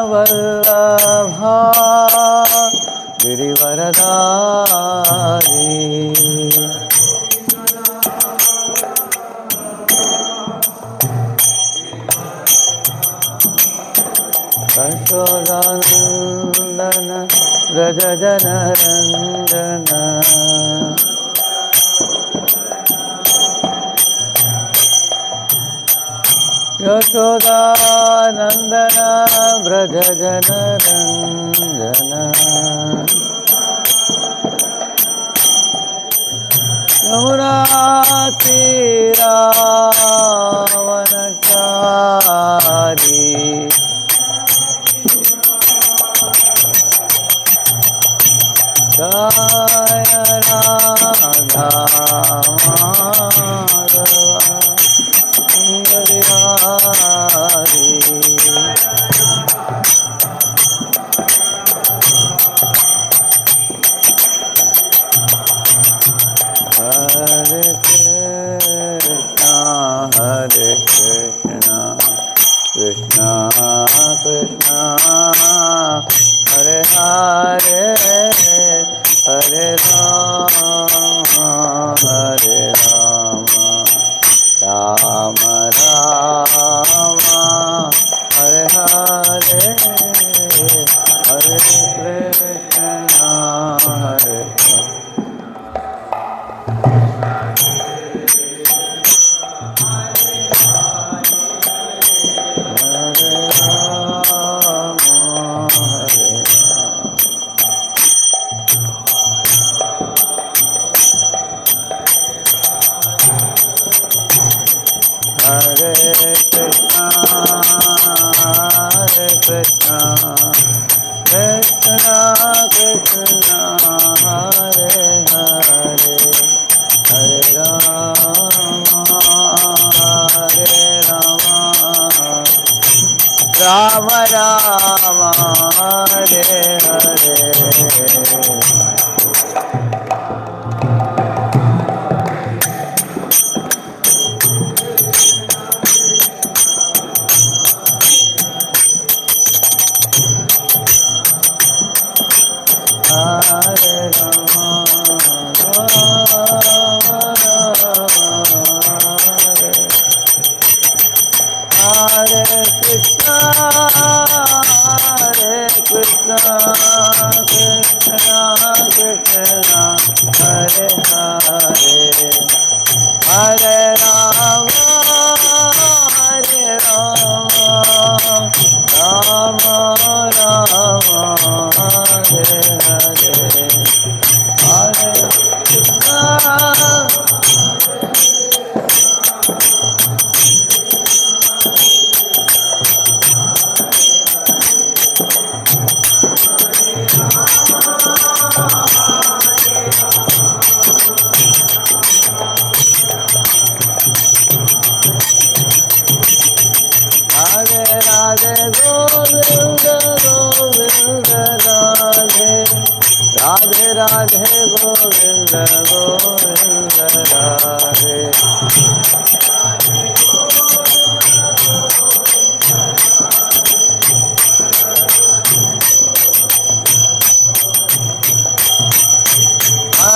Vallabha Girivaradari Yashodanandana Rajajanaranjana Yashodanandana Vrajajanaranjana Yamunatiravanachari Jaya Radha Madhava Sundari Hare Krishna Hare Krishna Krishna Krishna Hare Hare Hare Rama Hare Rama Rama Rama Hare Hare Hare Krishna Hare Krishna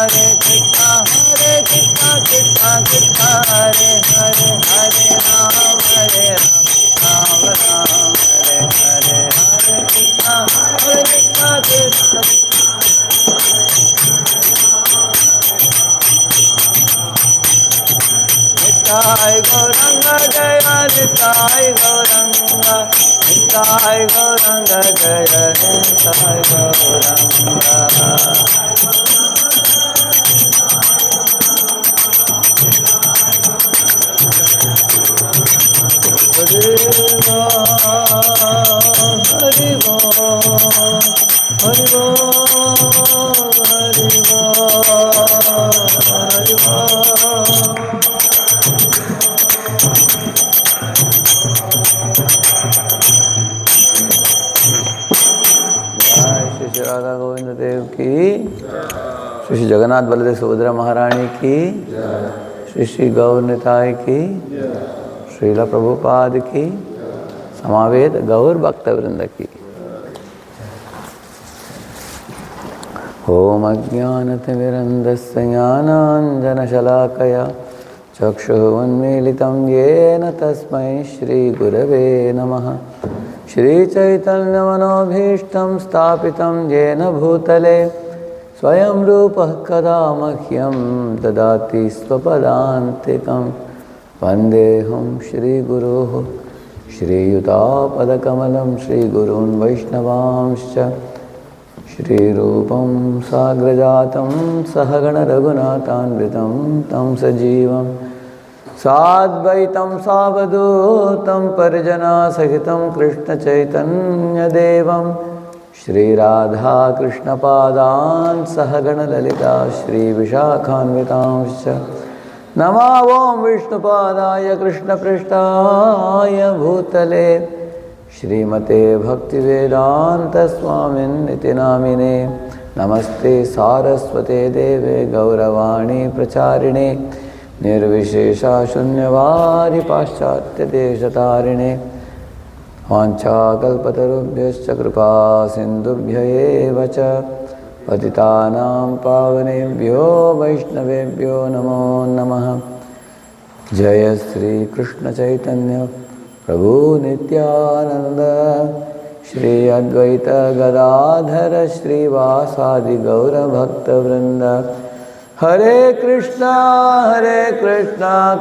Hare Krishna, Hare Krishna, Krishna Krishna, Hare Hare, Hare Rama, Hare Rama, Rama Rama, Hare Hare. Shri Shri Radha Govind Dev की, श्री श्री जगन्नाथ बलदेव सुभद्रा महारानी की, श्री श्री गौर निताय की, श्रीला प्रभुपाद की, समावेद गौर भक्त वृंद की। ओम अज्ञानतिमिरन्धस्य ज्ञानाञ्जनशलाकया चक्षुरुन्मीलितं येन तस्मै श्रीगुरवे नमः। श्रीचैतन्यमनोभीष्टं स्थापितं येन भूतले स्वयं रूपः कदा मह्यं ददाति स्वपदान्तिकं। वन्देऽहं श्रीगुरोः श्रीयुतापदकमलं श्रीगुरून् वैष्णवांश्च श्रीरूपं साग्रजातं सहगणरघुनाथान्वितं तं सजीवं साद्वैतं सावधूतं परिजनसहितं कृष्णचैतन्यदेवं श्रीराधाकृष्णपादान् सहगणललिता श्रीविशाखान्वितांश्च नमो ॐ विष्णुपादाय कृष्णपृष्ठाय भूतले श्रीमते भक्तिवेदान्तस्वामिन्निति नामिने। नमस्ते सारस्वते देवे गौरवाणी प्रचारिणे निर्विशेषा शून्यवारि पाश्चात्यदेशतारिणे। वाञ्छाकल्पतरुभ्यश्च कृपा सिन्धुभ्य एव च पतितानां पावनेभ्यो वैष्णवेभ्यो नमो नमः। जय श्री कृष्ण चैतन्य प्रभु नित्यानंद श्री अद्वैत गदाधर श्रीवासादि गौर भक्त वृंद। हरे कृष्णा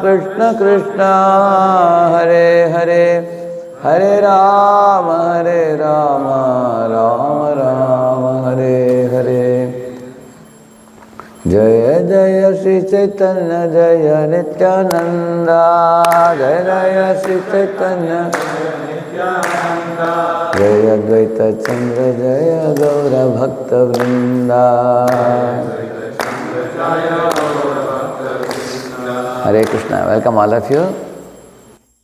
कृष्ण कृष्णा हरे हरे, हरे राम राम राम हरे हरे। जय जय श्री चैतन्य जय नित्यानंद, जय जय श्री चैतन्य जय अद्वैत चंद्र जय गौर भक्त वृंदा। Hare Krishna, welcome all of you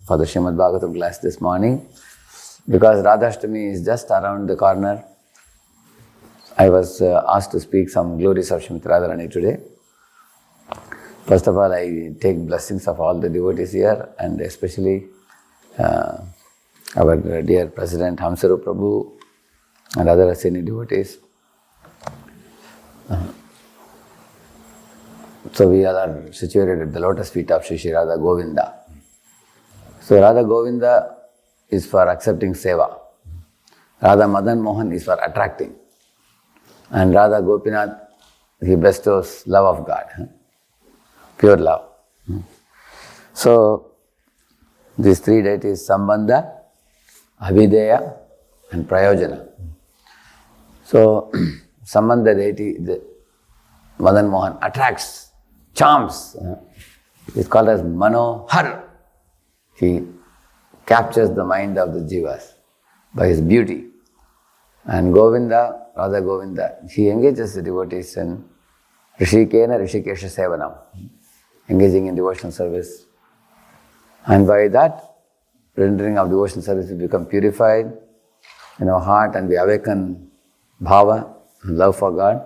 for the Srimad Bhagavatam class this morning. Because Radheshyam is just around the corner, I was asked to speak some glories of Srimati Radharani today. First of all, I take blessings of all the devotees here, and especially our dear President Hamsaru Prabhu and other senior devotees. So we all are situated at the lotus feet of Shri Shri Radha Govinda. So Radha Govinda is for accepting seva. Radha Madan Mohan is for attracting. And Radha Gopinath, he bestows love of God, pure love. So these three deities, Sambandha, Abhideya and Prayojana. So Sambandha deity, the Madan Mohan, attracts, charms. It's called as Manohar. He captures the mind of the jivas by his beauty. And Govinda, Radha Govinda, he engages the devotees in Rishikena Rishikesha Sevanam, engaging in devotional service. And by that, rendering of devotional service, we become purified in our heart and we awaken bhava, love for God.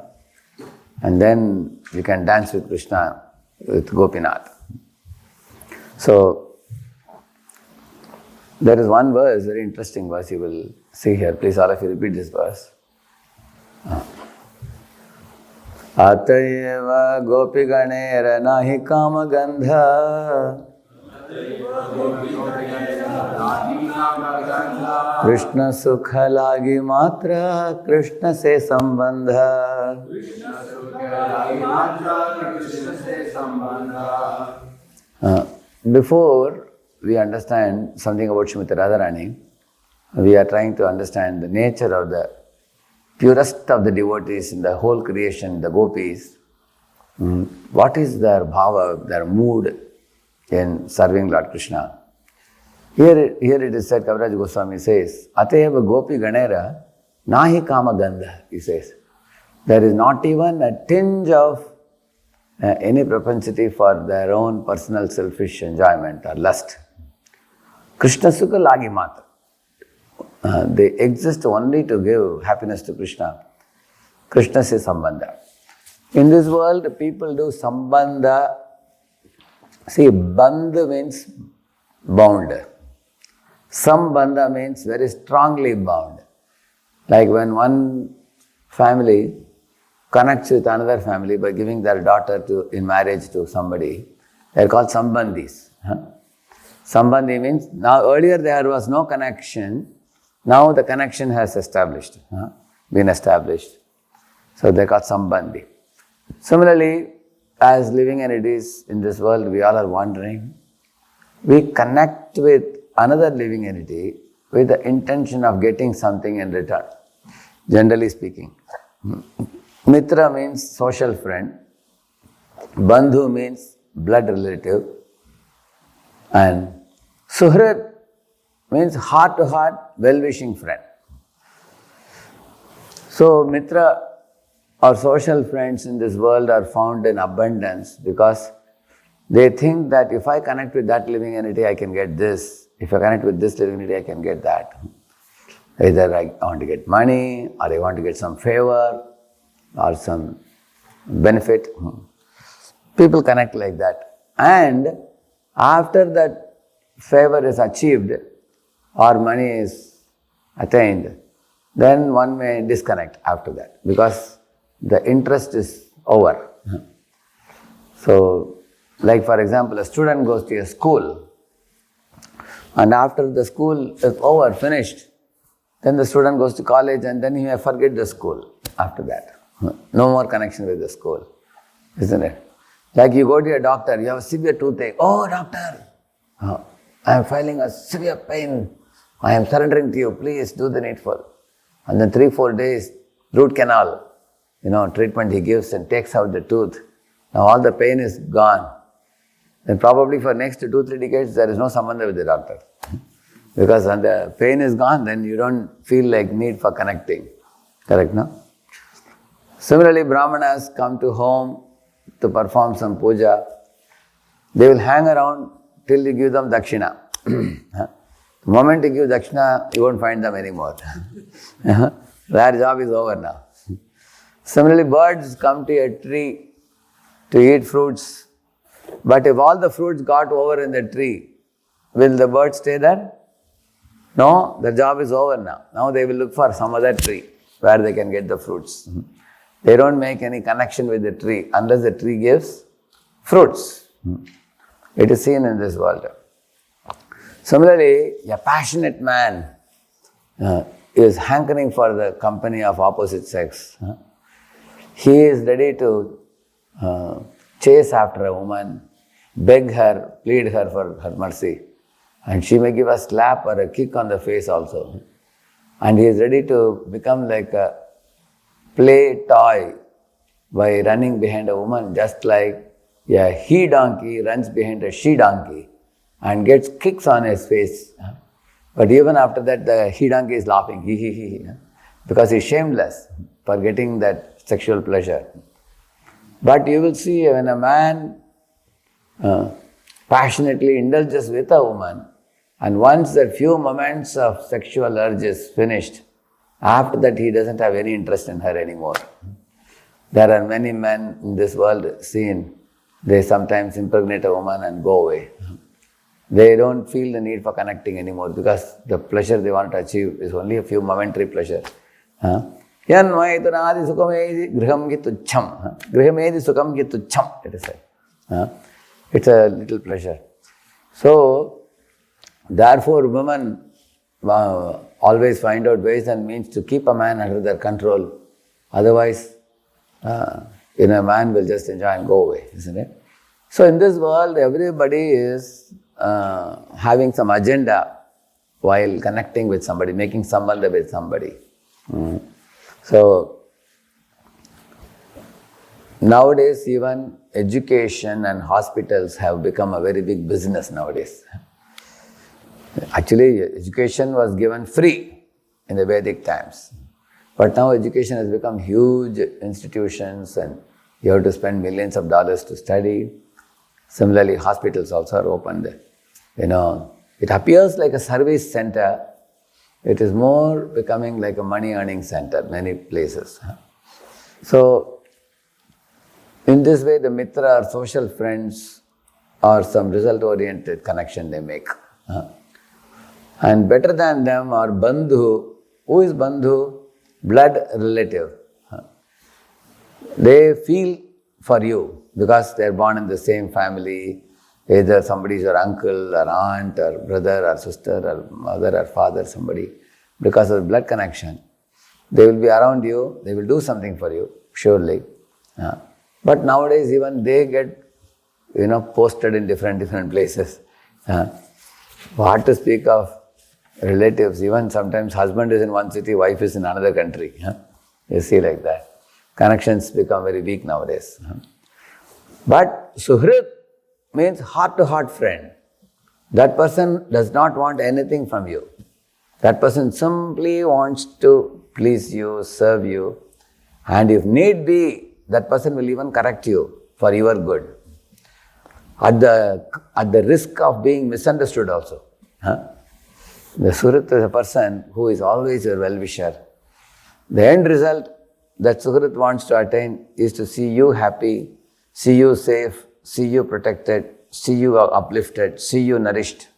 And then we can dance with Krishna, with Gopinath. So, there is one verse, very interesting verse you will see here. Please all of you repeat this verse. Atayeva gopiganera nahi kama gandha Krishna sukha lagi matra Krishna se sambandha. Before we understand something about Srimati Radharani, we are trying to understand the nature of the purest of the devotees in the whole creation, the gopis. What is their bhava, their mood in serving Lord Krishna? Here it is said, Kaviraj Goswami says, Ateva gopi ganera nahi kama gandha, he says. There is not even a tinge of any propensity for their own personal selfish enjoyment or lust. Krishna Sukha Lagi Matra. They exist only to give happiness to Krishna. Krishna says sambandha. In this world, people do sambandha. See, bandha means bound. Sambandha means very strongly bound. Like when one family connects with another family by giving their daughter in marriage to somebody, they are called sambandhis. Sambandhi means, now earlier there was no connection, now the connection has been established. So they are called sambandhi. Similarly, as living entities in this world, we all are wandering. We connect with another living entity with the intention of getting something in return, generally speaking. Mitra means social friend. Bandhu means blood relative. And Suhrit means heart-to-heart, well-wishing friend. So Mitra or social friends in this world are found in abundance because they think that if I connect with that living entity, I can get this. If I connect with this living entity, I can get that. Either I want to get money, or I want to get some favor, or some benefit. People connect like that. And after that favor is achieved, or money is attained, then one may disconnect after that, because the interest is over. So, like for example, a student goes to a school, and after the school is over, finished, then the student goes to college, and then he may forget the school after that. No more connection with the school, isn't it? Like you go to a doctor, you have a severe toothache. Oh, doctor, I am feeling a severe pain. I am surrendering to you. Please do the needful. And then 3-4 days, root canal, treatment he gives and takes out the tooth. Now all the pain is gone. Then probably for next 2-3 decades, there is no sambandha with the doctor. Because when the pain is gone, then you don't feel like need for connecting. Correct, no? Similarly, Brahmanas come to home to perform some puja. They will hang around till you give them dakshina. The moment you give dakshina, you won't find them anymore. Their job is over now. Similarly, birds come to a tree to eat fruits. But if all the fruits got over in the tree, will the birds stay there? No, the job is over now. Now they will look for some other tree where they can get the fruits. They don't make any connection with the tree unless the tree gives fruits. It is seen in this world. Similarly, a passionate man is hankering for the company of opposite sex. He is ready to chase after a woman, beg her, plead her for her mercy. And she may give a slap or a kick on the face also. And he is ready to become like a play toy by running behind a woman, just like a he-donkey runs behind a she-donkey and gets kicks on his face. But even after that, the he-donkey is laughing, he, because he's shameless for getting that sexual pleasure. But you will see when a man passionately indulges with a woman, and once that few moments of sexual urge is finished, after that he doesn't have any interest in her anymore. There are many men in this world seen, they sometimes impregnate a woman and go away. They don't feel the need for connecting anymore because the pleasure they want to achieve is only a few momentary pleasure. Yanvaitanadi sukamedi griham ki tuchham. Grihamedi sukam ki tuchham, it is said. It's a little pleasure. So, therefore, women always find out ways and means to keep a man under their control. Otherwise, a man will just enjoy and go away, isn't it? So, in this world, everybody is having some agenda while connecting with somebody, making sambandha with somebody. So, nowadays even education and hospitals have become a very big business nowadays. Actually, education was given free in the Vedic times. But now education has become huge institutions and you have to spend millions of dollars to study. Similarly, hospitals also are opened. It appears like a service center. It is more becoming like a money earning center, many places. So, in this way, the mitra or social friends or some result-oriented connection they make. And better than them are bandhu. Who is bandhu? Blood relative. They feel for you because they are born in the same family. Either somebody is your uncle or aunt or brother or sister or mother or father, somebody. Because of the blood connection, they will be around you, they will do something for you, surely. But nowadays even they get, posted in different places. What to speak of relatives, even sometimes husband is in one city, wife is in another country. You see like that. Connections become very weak nowadays. But suhrit means heart-to-heart friend. That person does not want anything from you. That person simply wants to please you, serve you, and if need be, that person will even correct you for your good. At the risk of being misunderstood also. The Suhrit is a person who is always your well-wisher. The end result that Suhrit wants to attain is to see you happy, see you safe, see you protected, see you uplifted, see you nourished.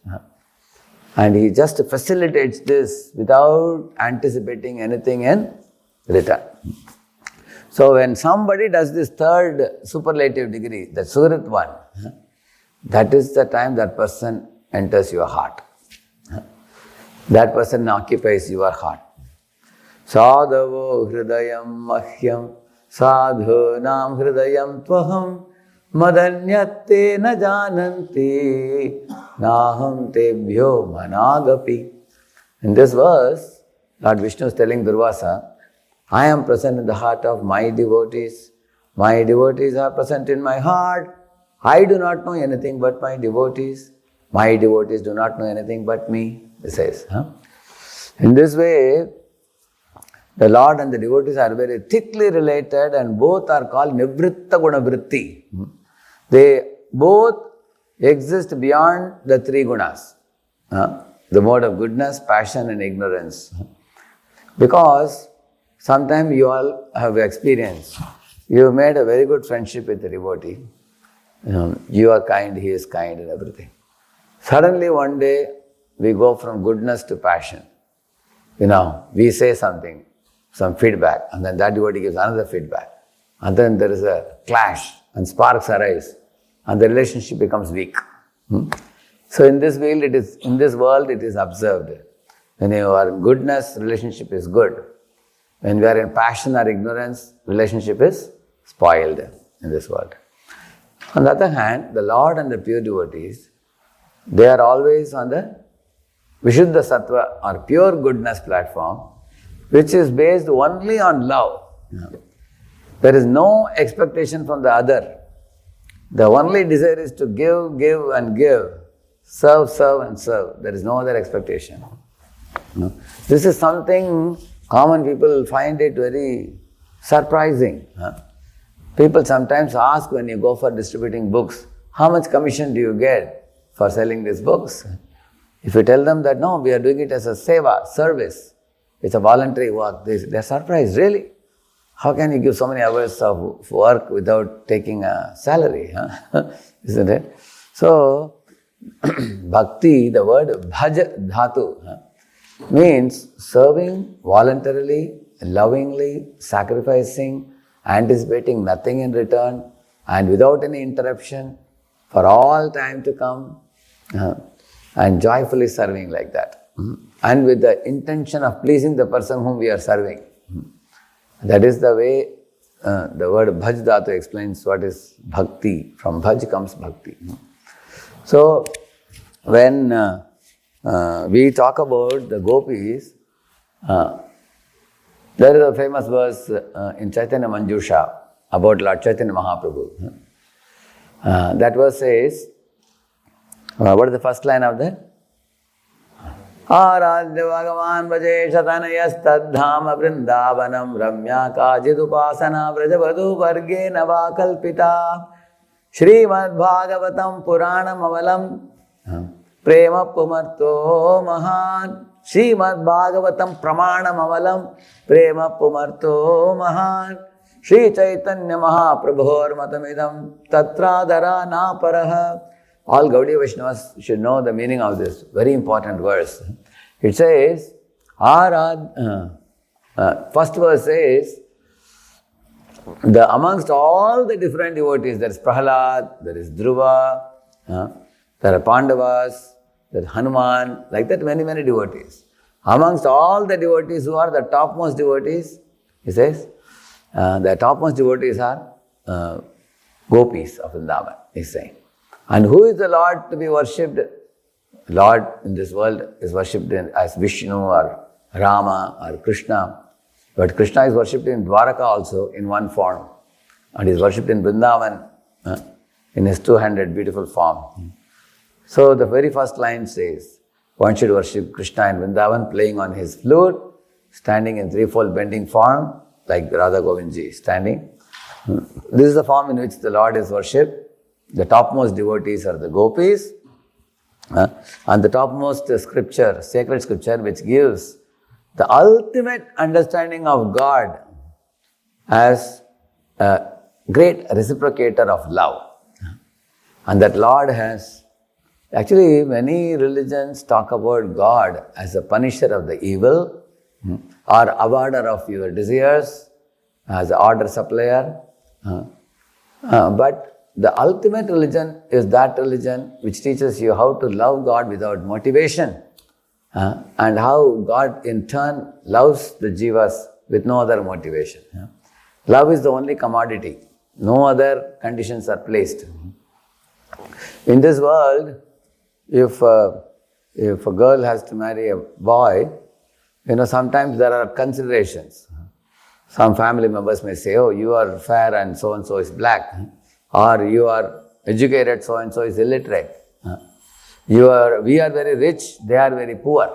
And he just facilitates this without anticipating anything in return. So when somebody does this third superlative degree, the Suhrit one, that is the time that person enters your heart. That person occupies your heart. Sadhavo hridayam mahyam sadhunam hridayam tvaham madanyate na jananti naham tebhyo managapi. In this verse, Lord Vishnu is telling Durvasa, I am present in the heart of my devotees. My devotees are present in my heart. I do not know anything but my devotees. My devotees do not know anything but me, he says. In this way, the Lord and the devotees are very thickly related and both are called Nivritta Guna Vritti. They both exist beyond the three gunas. The mode of goodness, passion and ignorance. Because sometimes you all have experienced, you made a very good friendship with the devotee. You are kind, he is kind and everything. Suddenly one day, we go from goodness to passion. We say something, some feedback, and then that devotee gives another feedback. And then there is a clash, and sparks arise, and the relationship becomes weak. So in this world, it is observed. When you are in goodness, relationship is good. When we are in passion or ignorance, relationship is spoiled in this world. On the other hand, the Lord and the pure devotees, they are always on the Vishuddha Sattva or pure goodness platform, which is based only on love. There is no expectation from the other. The only desire is to give and give, serve and serve. There is no other expectation. This is something common people find it very surprising. People sometimes ask when you go for distributing books, how much commission do you get for selling these books? If you tell them that no, we are doing it as a seva, service, it's a voluntary work, they're surprised, really? How can you give so many hours of work without taking a salary? Isn't it? So, bhakti, the word bhaj dhatu, means serving voluntarily, lovingly, sacrificing, anticipating nothing in return, and without any interruption, for all time to come, and joyfully serving like that. And with the intention of pleasing the person whom we are serving. That is the way the word bhaj dhatu explains what is bhakti. From bhaj comes bhakti. So, when we talk about the gopis, there is a famous verse in Chaitanya Manjusha about Lord Chaitanya Mahaprabhu. That verse says, what is the first line of that? Aradhya Bhagavan Vaje Shatanayastadhama Vrindavanam Ramya Kajidupasana Vrajavadu Varge Navakalpita Srimad Bhagavatam Puranam Avalam Prema Pumarto Mahan Srimad Bhagavatam Pramanam Avalam Prema Pumarto Mahan Shri Chaitanya Mahaprabhor Matamidam Tatradhara Naparaha. All Gaudiya Vaishnavas should know the meaning of this very important verse. It says, first verse says, amongst all the different devotees, there is Prahlad, there is Dhruva, there are Pandavas, there is Hanuman, like that many devotees. Amongst all the devotees, who are the topmost devotees? He says, the topmost devotees are gopis of Vrindavan, he is saying. And who is the Lord to be worshipped? Lord in this world is worshipped as Vishnu or Rama or Krishna. But Krishna is worshipped in Dwaraka also in one form. And is worshipped in Vrindavan in his two-handed beautiful form. So the very first line says, one should worship Krishna in Vrindavan playing on his flute, standing in threefold bending form, like Radha Govindji standing. This is the form in which the Lord is worshipped. The topmost devotees are the gopis. And the topmost scripture, sacred scripture, which gives the ultimate understanding of God as a great reciprocator of love. And that Lord has, actually many religions talk about God as a punisher of the evil or awarder of your desires, as an order supplier. But the ultimate religion is that religion which teaches you how to love God without motivation. And how God in turn loves the jivas with no other motivation. Love is the only commodity. No other conditions are placed. In this world, if a girl has to marry a boy, sometimes there are considerations. Some family members may say, oh, you are fair and so is black. Or you are educated, so and so is illiterate. We are very rich, they are very poor.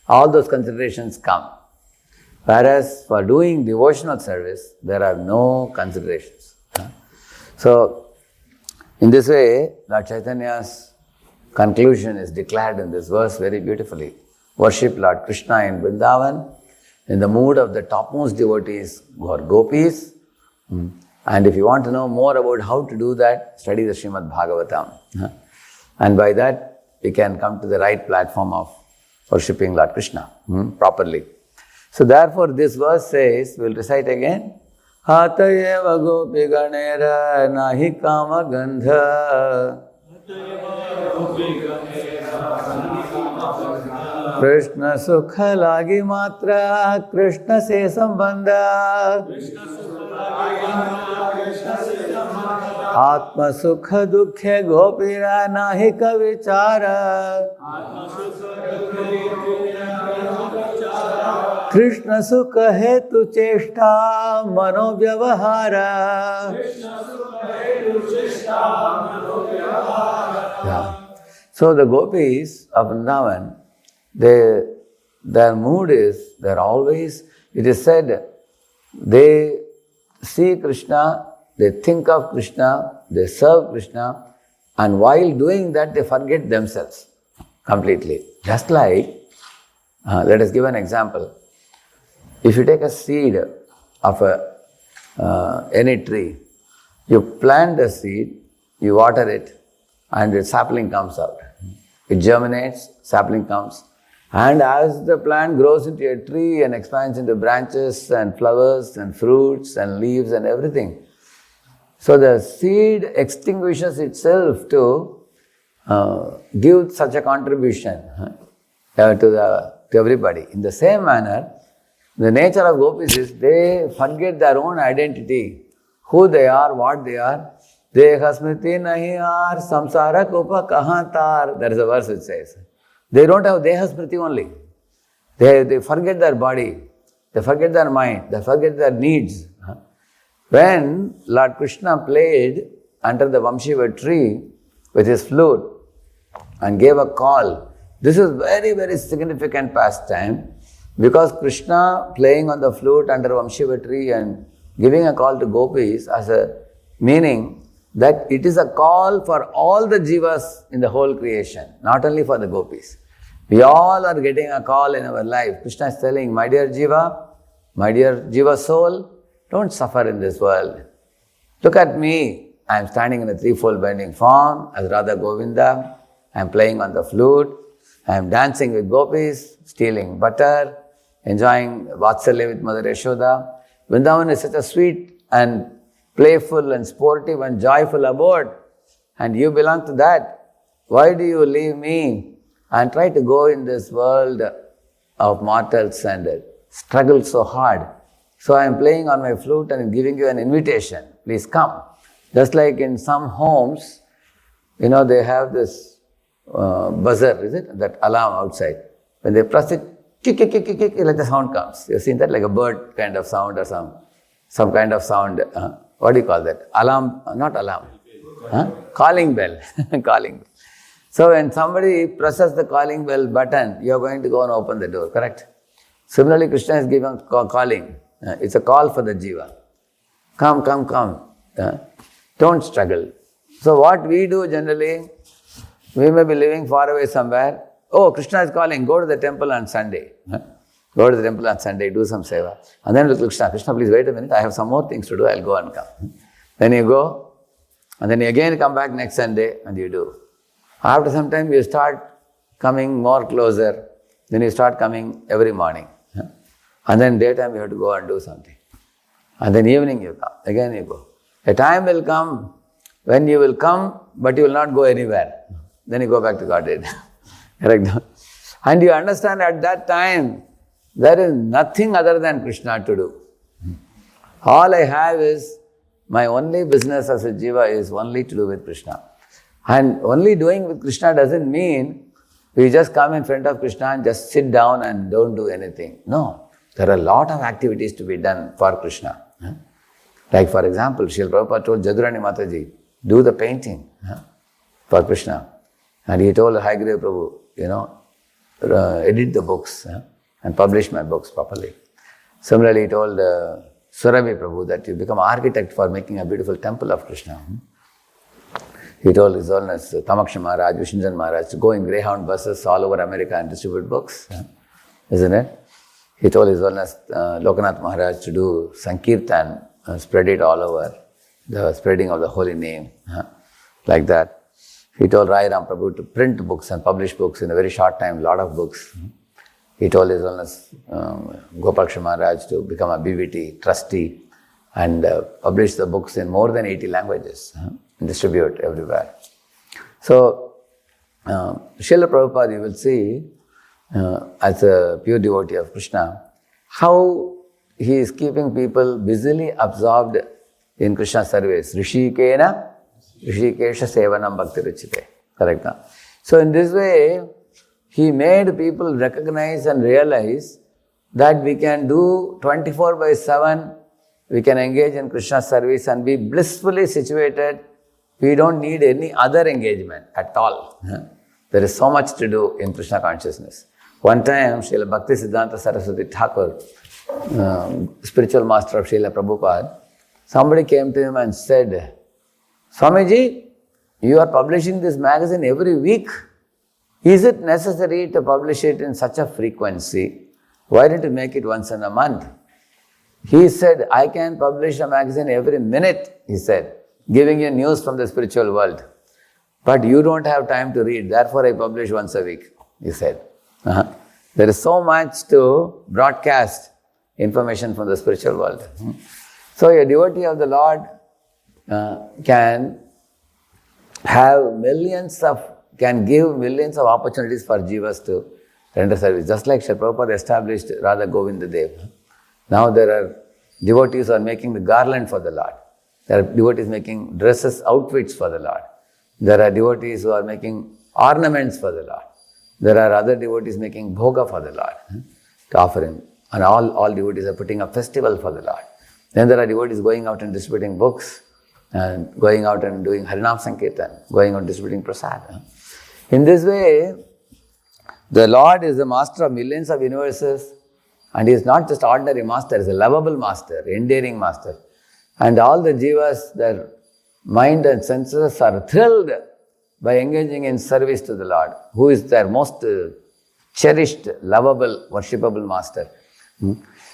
All those considerations come. Whereas for doing devotional service, there are no considerations. So, in this way, Lord Chaitanya's conclusion is declared in this verse very beautifully. Worship Lord Krishna in Vrindavan, in the mood of the topmost devotees who are gopis. And if you want to know more about how to do that, study the Srimad Bhagavatam. And by that, we can come to the right platform of worshipping Lord Krishna properly. So therefore, this verse says, we'll recite again, Hatayeva gopi ganera nahi kama gandha Krishna sukha lagi matra Krishna se sambandha Atma sukha dukkhe gopira nahi ka vichara Krishna sukha hetu cheshta mano vyavahara. So the gopis of Vrindavan, their mood is, they're always, it is said, they see Krishna, they think of Krishna, they serve Krishna, and while doing that, they forget themselves completely. Just like, let us give an example. If you take a seed of any tree, you plant the seed, you water it, and the sapling comes out. It germinates, sapling comes. And as the plant grows into a tree and expands into branches and flowers and fruits and leaves and everything, so the seed extinguishes itself to give such a contribution to everybody. In the same manner, the nature of gopis is they forget their own identity, who they are, what they are. Dehasmriti nahi aar samsara kopa kahantar. There is a verse which says, they don't have dehasmriti only. They forget their body, they forget their mind, they forget their needs. When Lord Krishna played under the Vamshiva tree with his flute and gave a call, this is very, very significant pastime, because Krishna playing on the flute under Vamshiva tree and giving a call to gopis as a meaning that it is a call for all the jivas in the whole creation, not only for the gopis. We all are getting a call in our life. Krishna is telling, my dear jiva soul, don't suffer in this world. Look at me. I am standing in a threefold bending form as Radha Govinda. I am playing on the flute. I am dancing with gopis, stealing butter, enjoying Vatsalya with Mother Yashoda. Vrindavan is such a sweet and playful and sportive and joyful abode. And you belong to that. Why do you leave me and try to go in this world of mortals and struggle so hard? So I am playing on my flute and giving you an invitation. Please come. Just like in some homes, they have this buzzer, is it? That alarm outside. When they press it, kick, kick, kick, kick, kick, like the sound comes. You've seen that, like a bird kind of sound or some kind of sound. What do you call that? Alarm, not alarm. Calling bell. Calling bell. So when somebody presses the calling bell button, you are going to go and open the door, correct? Similarly, Krishna is giving calling. It's a call for the jiva. Come, come, come. Don't struggle. So what we do generally, we may be living far away somewhere. Oh, Krishna is calling, go to the temple on Sunday. Go to the temple on Sunday, do some seva. And then look, Krishna, please wait a minute, I have some more things to do, I'll go and come. Then you go, and then you again come back next Sunday, and you do. After some time, you start coming more closer. Then you start coming every morning. And then daytime, you have to go and do something. And then evening, you come. Again, you go. A time will come when you will come, but you will not go anywhere. Then you go back to Godhead. Correct? And you understand at that time, there is nothing other than Krishna to do. All I have is, my only business as a jiva is only to do with Krishna. And only doing with Krishna doesn't mean we just come in front of Krishna and just sit down and don't do anything. No, there are a lot of activities to be done for Krishna. Like for example, Srila Prabhupada told Jadurani Mataji, do the painting for Krishna. And he told Haigrave Prabhu, edit the books and publish my books properly. Similarly, he told Surabhi Prabhu that you become architect for making a beautiful temple of Krishna. He told His Holiness Tamaksha Maharaj, Vishnujana Maharaj to go in Greyhound buses all over America and distribute books. Isn't it? He told His Holiness Lokanath Maharaj to do Sankirtan, spread it all over, the spreading of the holy name, like that. He told Rai Ram Prabhu to print books and publish books in a very short time, lot of books. He told His Holiness Gopalaksha Maharaj to become a BVT trustee and publish the books in more than 80 languages and distribute everywhere. So, Srila Prabhupada, you will see, as a pure devotee of Krishna, how he is keeping people busily absorbed in Krishna service. Rishikena, Rishikesha Sevanam Bhakti Ruchite. Correct? So in this way, he made people recognize and realize that we can do 24/7, we can engage in Krishna service and be blissfully situated. We don't need any other engagement at all. There is so much to do in Krishna consciousness. One time, Srila Bhakti Siddhanta Saraswati Thakur, spiritual master of Srila Prabhupada, somebody came to him and said, Swamiji, you are publishing this magazine every week. Is it necessary to publish it in such a frequency? Why don't you make it once in a month? He said, I can publish a magazine every minute, he said, giving you news from the spiritual world. But you don't have time to read, therefore I publish once a week, he said. There is so much to broadcast information from the spiritual world. So a devotee of the Lord can give millions of opportunities for jivas to render service. Just like Srila Prabhupada established Radha Govinda Dev. Now there are devotees who are making the garland for the Lord. There are devotees making dresses, outfits for the Lord. There are devotees who are making ornaments for the Lord. There are other devotees making bhoga for the Lord to offer Him. And all devotees are putting a festival for the Lord. Then there are devotees going out and distributing books, and going out and doing Harinam Sankirtan, going out and distributing prasad. In this way, the Lord is the master of millions of universes, and He is not just ordinary master, He is a lovable master, endearing master. And all the jivas, their mind and senses are thrilled by engaging in service to the Lord, who is their most cherished, lovable, worshipable master.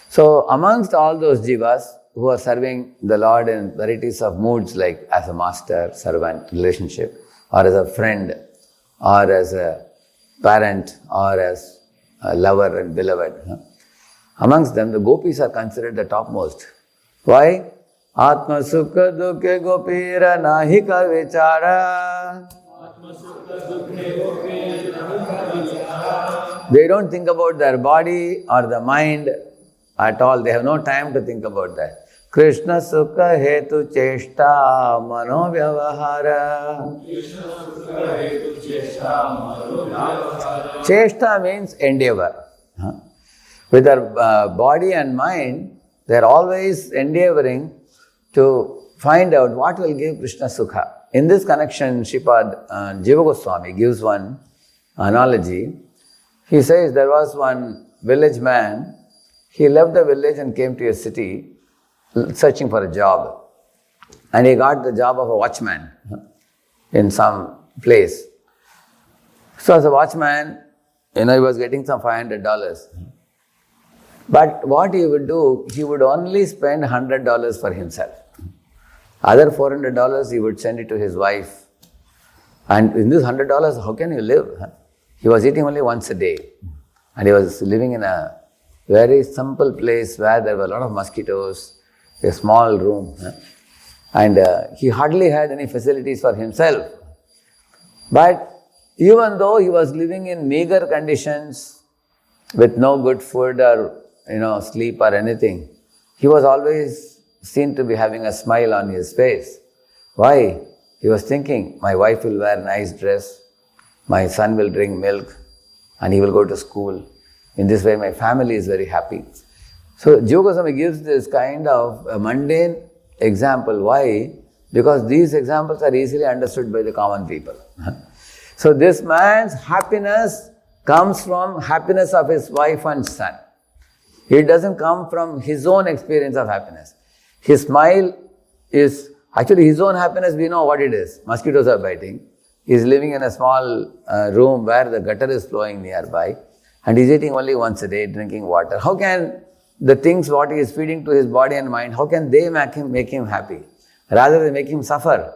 So amongst all those jivas, who are serving the Lord in varieties of moods, like as a master, servant relationship, or as a friend, or as a parent, or as a lover and beloved. Amongst them, the gopis are considered the topmost. Why? Atma sukha dukhe gopira nahika vichara. They don't think about their body or the mind at all. They have no time to think about that. Krishna sukha hetu cheshta mano vyavahara. Cheshta means endeavor. With their body and mind, they are always endeavoring to find out what will give Krishna sukha. In this connection, Shripad Jiva Goswami gives one analogy. He says there was one village man. He left the village and came to a city searching for a job. And he got the job of a watchman in some place. So as a watchman, he was getting some $500. But what he would do, he would only spend $100 for himself. Other $400 he would send it to his wife. And in this $100, how can you live? He was eating only once a day. And he was living in a very simple place where there were a lot of mosquitoes, a small room. And he hardly had any facilities for himself. But even though he was living in meager conditions, with no good food or sleep or anything, he was always seen to be having a smile on his face. Why? He was thinking, my wife will wear a nice dress, my son will drink milk, and he will go to school. In this way, my family is very happy. So, Jiva Goswami gives this kind of a mundane example. Why? Because these examples are easily understood by the common people. So, this man's happiness comes from happiness of his wife and son. It doesn't come from his own experience of happiness. His smile is actually his own happiness. We know what it is. Mosquitoes are biting. He is living in a small room where the gutter is flowing nearby, and he is eating only once a day, drinking water. How can the things what he is feeding to his body and mind, how can they make him happy? Rather they make him suffer.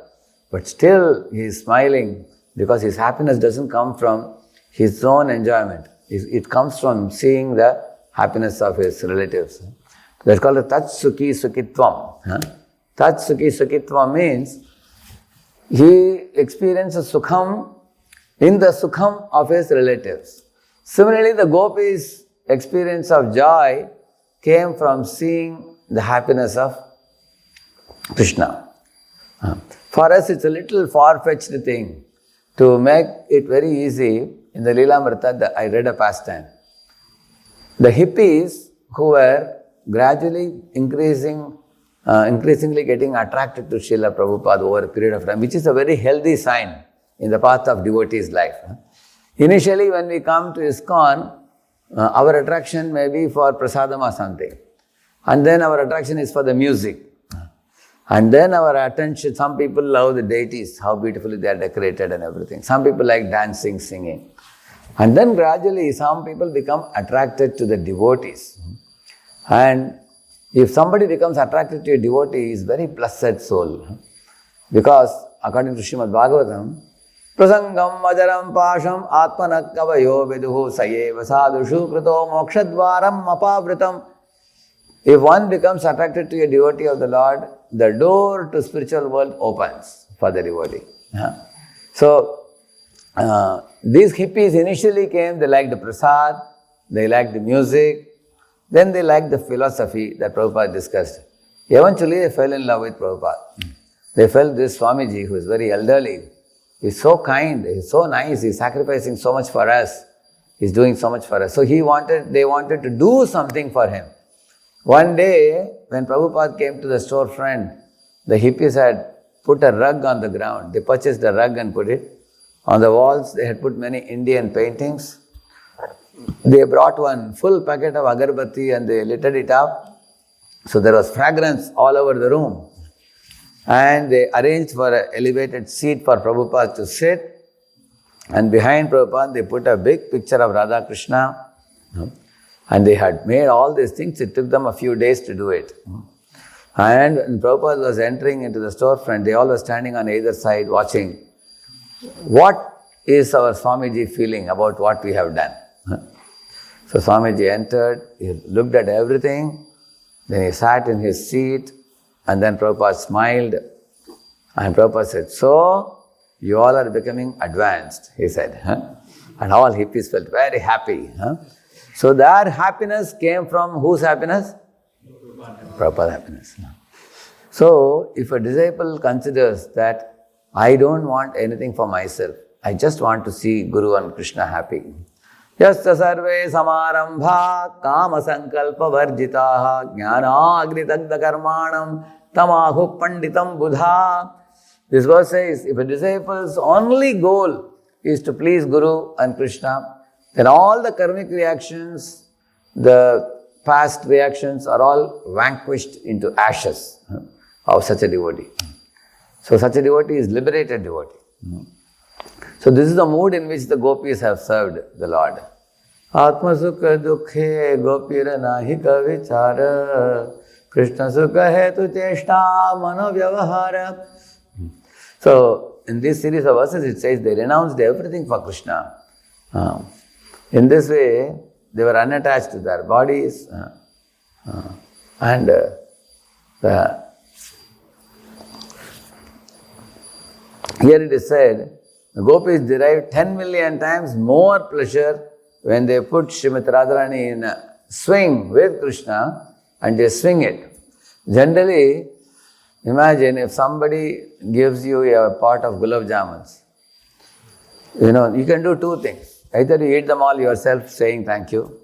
But still he is smiling because his happiness doesn't come from his own enjoyment. It comes from seeing the happiness of his relatives. That's called the Tat Sukhi Sukhitvam. Tat Sukhi Sukhitvam means he experiences sukham in the sukham of his relatives. Similarly, the gopis' experience of joy came from seeing the happiness of Krishna. For us, it's a little far-fetched thing. To make it very easy, in the Leelamrita, I read a pastime. The hippies who were gradually increasingly getting attracted to Srila Prabhupada over a period of time, which is a very healthy sign in the path of devotees' life. Initially, when we come to ISKCON, our attraction may be for prasadam or something. And then our attraction is for the music. And then our attention, some people love the deities, how beautifully they are decorated and everything. Some people like dancing, singing. And then gradually some people become attracted to the devotees. And if somebody becomes attracted to a devotee, he is very blessed soul. Because according to Srimad Bhagavatam, Prasangam Majaram Pasham Atmanakavayo Viduhu Sayeva Sadhushu Krito Mokshadvaram Apavritam. If one becomes attracted to a devotee of the Lord, the door to spiritual world opens for the devotee. So, these hippies initially came, they liked the prasad, they liked the music, then they liked the philosophy that Prabhupada discussed. Eventually they fell in love with Prabhupada. They felt this Swamiji, who is very elderly, he's so kind, he's so nice, he's sacrificing so much for us, he's doing so much for us. So they wanted to do something for him. One day, when Prabhupada came to the storefront, the hippies had put a rug on the ground. They purchased a rug and put it. On the walls, they had put many Indian paintings. They brought one full packet of agarbatti and they lit it up. So there was fragrance all over the room. And they arranged for an elevated seat for Prabhupada to sit. And behind Prabhupada, they put a big picture of Radha-Krishna. And they had made all these things. It took them a few days to do it. And when Prabhupada was entering into the storefront, they all were standing on either side watching. What is our Swamiji feeling about what we have done? So Swamiji entered, he looked at everything, then he sat in his seat, and then Prabhupada smiled, and Prabhupada said, "So, you all are becoming advanced," he said. And all hippies felt very happy. So their happiness came from whose happiness? Prabhupada happiness. So, if a disciple considers that I don't want anything for myself, I just want to see Guru and Krishna happy. Yasta sarve samarambha kama sankalpa varjitaha jnana agritagda karmanam tamahu panditam buddha. This verse says, if a disciple's only goal is to please Guru and Krishna, then all the karmic reactions, the past reactions are all vanquished into ashes of such a devotee. So such a devotee is liberated devotee. So this is the mood in which the gopis have served the Lord. Atma sukha dukhe gopira nahi kavichara Krishna sukha hetu cheshta mano vyavahara. So in this series of verses it says they renounced everything for Krishna. In this way they were unattached to their bodies and here it is said, the gopis derive 10 million times more pleasure when they put Srimati Radharani in a swing with Krishna and they swing it. Generally, imagine if somebody gives you a pot of gulab jamuns. You can do two things. Either you eat them all yourself saying thank you,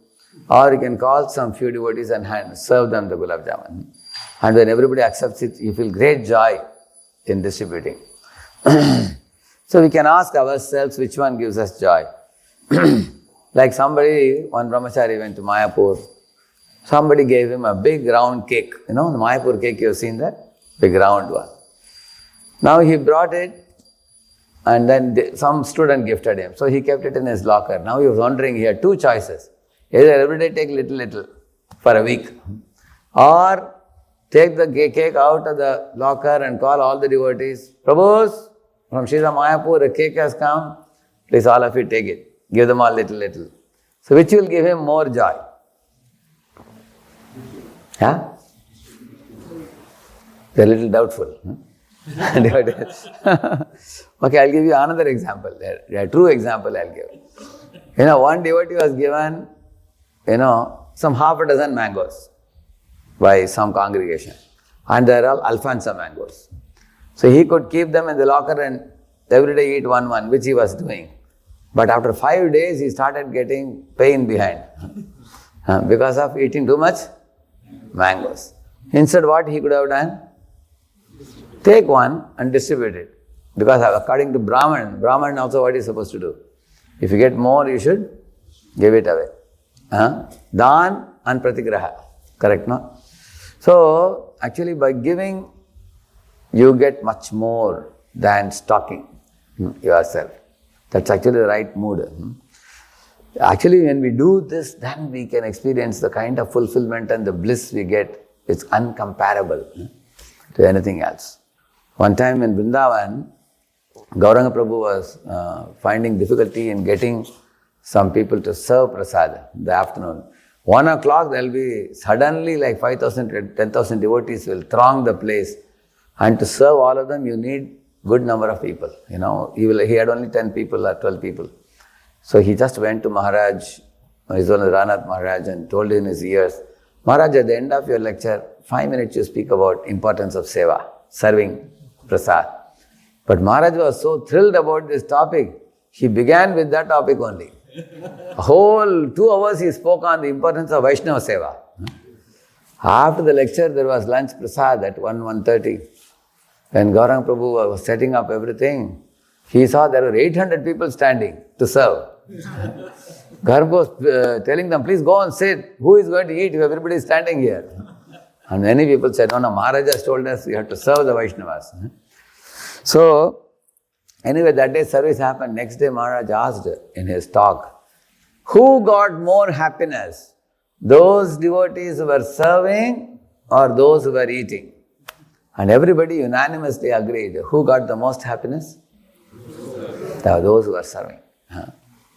or you can call some few devotees and serve them the gulab jamun. And when everybody accepts it, you feel great joy in distributing. So we can ask ourselves which one gives us joy. Like one brahmachari went to Mayapur. Somebody gave him a big round cake. The Mayapur cake, you have seen that? Big round one. Now he brought it and then some student gifted him. So he kept it in his locker. Now he was wondering, he had two choices. Either every day take little for a week, or take the cake out of the locker and call all the devotees, Prabhus, from Srila Mayapur, a cake has come. Please all of you take it. Give them all little. So which will give him more joy? They're a little doubtful. Okay, I'll give you another example. A true example I'll give. One devotee was given, some half a dozen mangoes by some congregation. And they're all Alfonso mangoes. So he could keep them in the locker and every day eat one, which he was doing. But after 5 days, he started getting pain behind because of eating too much mangoes. Instead, what he could have done? Take one and distribute it. Because according to Brahman also what he is supposed to do? If you get more, you should give it away. Dan and pratigraha. Correct, no? So, actually by giving, you get much more than stocking yourself. That's actually the right mood. Actually, when we do this, then we can experience the kind of fulfillment and the bliss we get. It's uncomparable to anything else. One time in Vrindavan, Gauranga Prabhu was finding difficulty in getting some people to serve prasad in the afternoon. 1 o'clock, there will be suddenly like 5,000, 10,000 devotees will throng the place. And to serve all of them, you need good number of people. He had only 10 people or 12 people. So he just went to Maharaj, his own Ranath Maharaj, and told in his ears, Maharaj, at the end of your lecture, 5 minutes you speak about importance of seva, serving prasad. But Maharaj was so thrilled about this topic, he began with that topic only. A whole 2 hours he spoke on the importance of Vaishnava seva. After the lecture, there was lunch prasad at 1:30. When Gauranga Prabhu was setting up everything, he saw there were 800 people standing to serve. Gauranga was telling them, please go and sit. Who is going to eat if everybody is standing here? And many people said, no, Maharaj has told us we have to serve the Vaishnavas. So, anyway, that day service happened. Next day Maharaj asked in his talk, who got more happiness? Those devotees who were serving or those who were eating? And everybody unanimously agreed. Who got the most happiness? Those who are serving.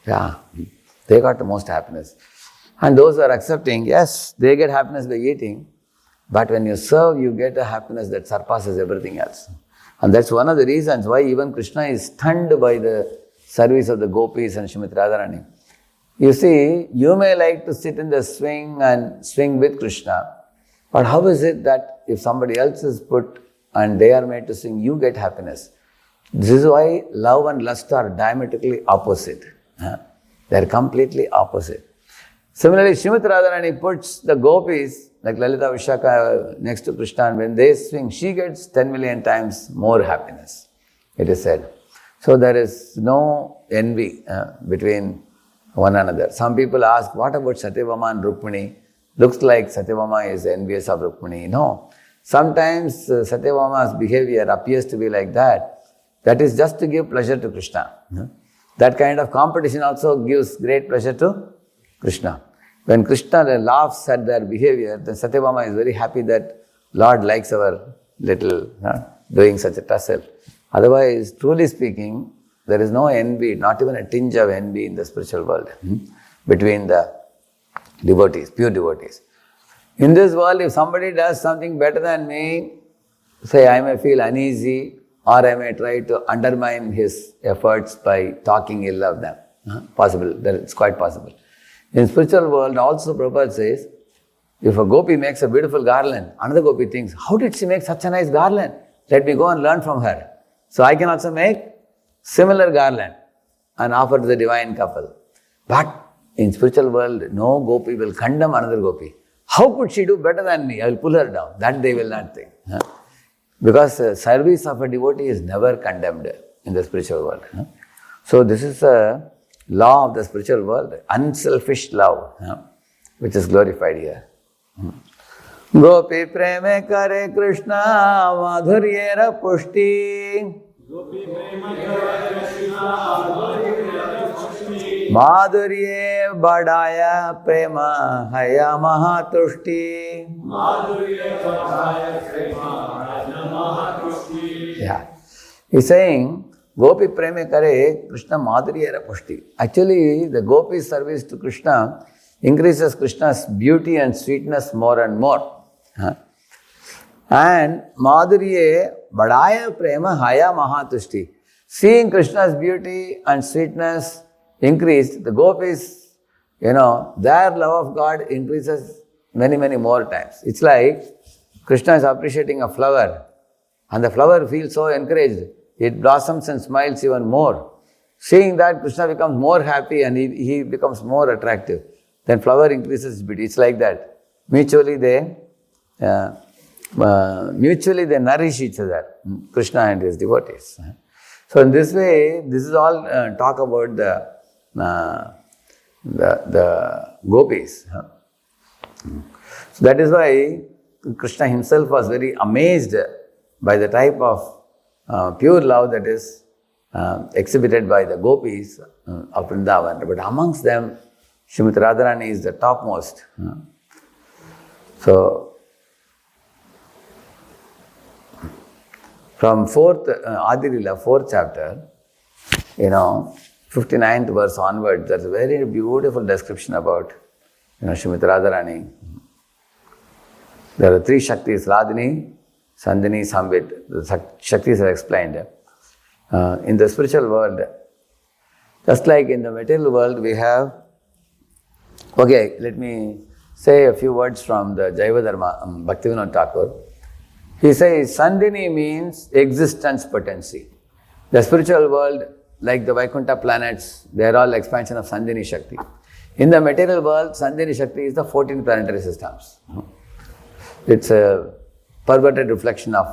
Yeah, they got the most happiness. And those who are accepting, yes, they get happiness by eating. But when you serve, you get a happiness that surpasses everything else. And that's one of the reasons why even Krishna is stunned by the service of the gopis and Srimati Radharani. You see, you may like to sit in the swing and swing with Krishna, but how is it that if somebody else is put and they are made to sing, you get happiness? This is why love and lust are diametrically opposite. They are completely opposite. Similarly, Srimati Radharani puts the gopis, like Lalita Vishaka next to Krishna, and when they swing, she gets 10 million times more happiness, it is said. So there is no envy between one another. Some people ask, what about Satyabhama and Rukmini? Looks like Satyabhama is envious of Rukmini. No. Sometimes Satyabhama's behavior appears to be like that. That is just to give pleasure to Krishna. That kind of competition also gives great pleasure to Krishna. When Krishna laughs at their behavior, then Satyabhama is very happy that Lord likes our little doing such a tussle. Otherwise, truly speaking, there is no envy, not even a tinge of envy in the spiritual world between the devotees, pure devotees. In this world, if somebody does something better than me, say I may feel uneasy or I may try to undermine his efforts by talking ill of them. Possible, it's quite possible. In spiritual world also Prabhupada says, if a gopi makes a beautiful garland, another gopi thinks, how did she make such a nice garland? Let me go and learn from her. So I can also make similar garland and offer to the divine couple. But in spiritual world, no gopi will condemn another gopi. How could she do better than me? I will pull her down. That they will not think. Because service of a devotee is never condemned in the spiritual world. So this is a law of the spiritual world, unselfish love, which is glorified here. Gopi preme kare Krishna madhuryera pushti. Madhurye badaya prema haya mahatushti. Yeah. He's saying, Gopi preme kare Krishna madhuryera pushti. Actually, the gopi's service to Krishna increases Krishna's beauty and sweetness more and more. And madhurye badaya prema haya mahatushti. Seeing Krishna's beauty and sweetness increased, the gopis, their love of God increases many, many more times. It's like Krishna is appreciating a flower and the flower feels so encouraged. It blossoms and smiles even more. Seeing that, Krishna becomes more happy and he becomes more attractive. Then flower increases beauty. It's like that. Mutually they nourish each other, Krishna and his devotees. So in this way, this is all talk about the gopis. So that is why Krishna himself was very amazed by the type of pure love that is exhibited by the gopis of Vrindavan. But amongst them, Srimati Radharani is the topmost. So, from 4th Adi Lila, 4th chapter, 59th verse onwards, there's a very beautiful description about Srimati Radharani. There are 3 Shaktis, Radhini, Sandhini, Samvit. The Shaktis are explained. In the spiritual world, just like in the material world, we have, let me say a few words from the Jaiva Dharma, Bhaktivinoda Thakur. He says, Sandhini means existence potency. The spiritual world, like the Vaikuntha planets, they are all expansion of Sandhini Shakti. In the material world, Sandhini Shakti is the 14 planetary systems. It's a perverted reflection of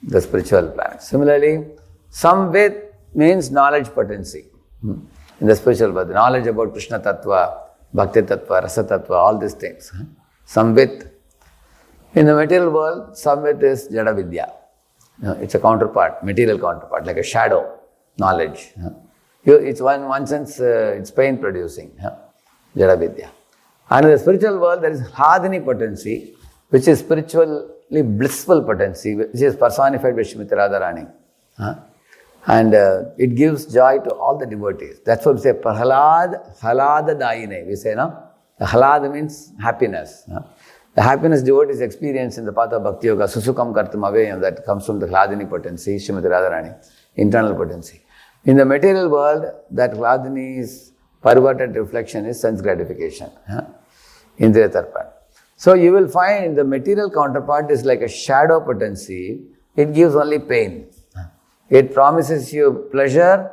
the spiritual planets. Similarly, Samvit means knowledge potency. In the spiritual world, knowledge about Krishna Tattva, Bhakti Tattva, Rasa Tattva, all these things. Samvit. In the material world, Samvit is Jada Vidya. It's a counterpart, material counterpart, like a shadow, knowledge. It's one sense, it's pain producing, Jada Vidya. And in the spiritual world, there is Hadini potency, which is spiritual absolutely blissful potency, which is personified by Srimati Radharani. And it gives joy to all the devotees. That's what we say, Prahalad Halada Dayine. We say, no? The halad means happiness. The happiness devotees experience in the path of Bhakti Yoga, Susukam Kartam Aveyam, that comes from the Hladini potency, Srimati Radharani, internal potency. In the material world, that Hladini's perverted reflection is sense gratification, Indriya Tarpan. So you will find the material counterpart is like a shadow potency. It gives only pain. It promises you pleasure.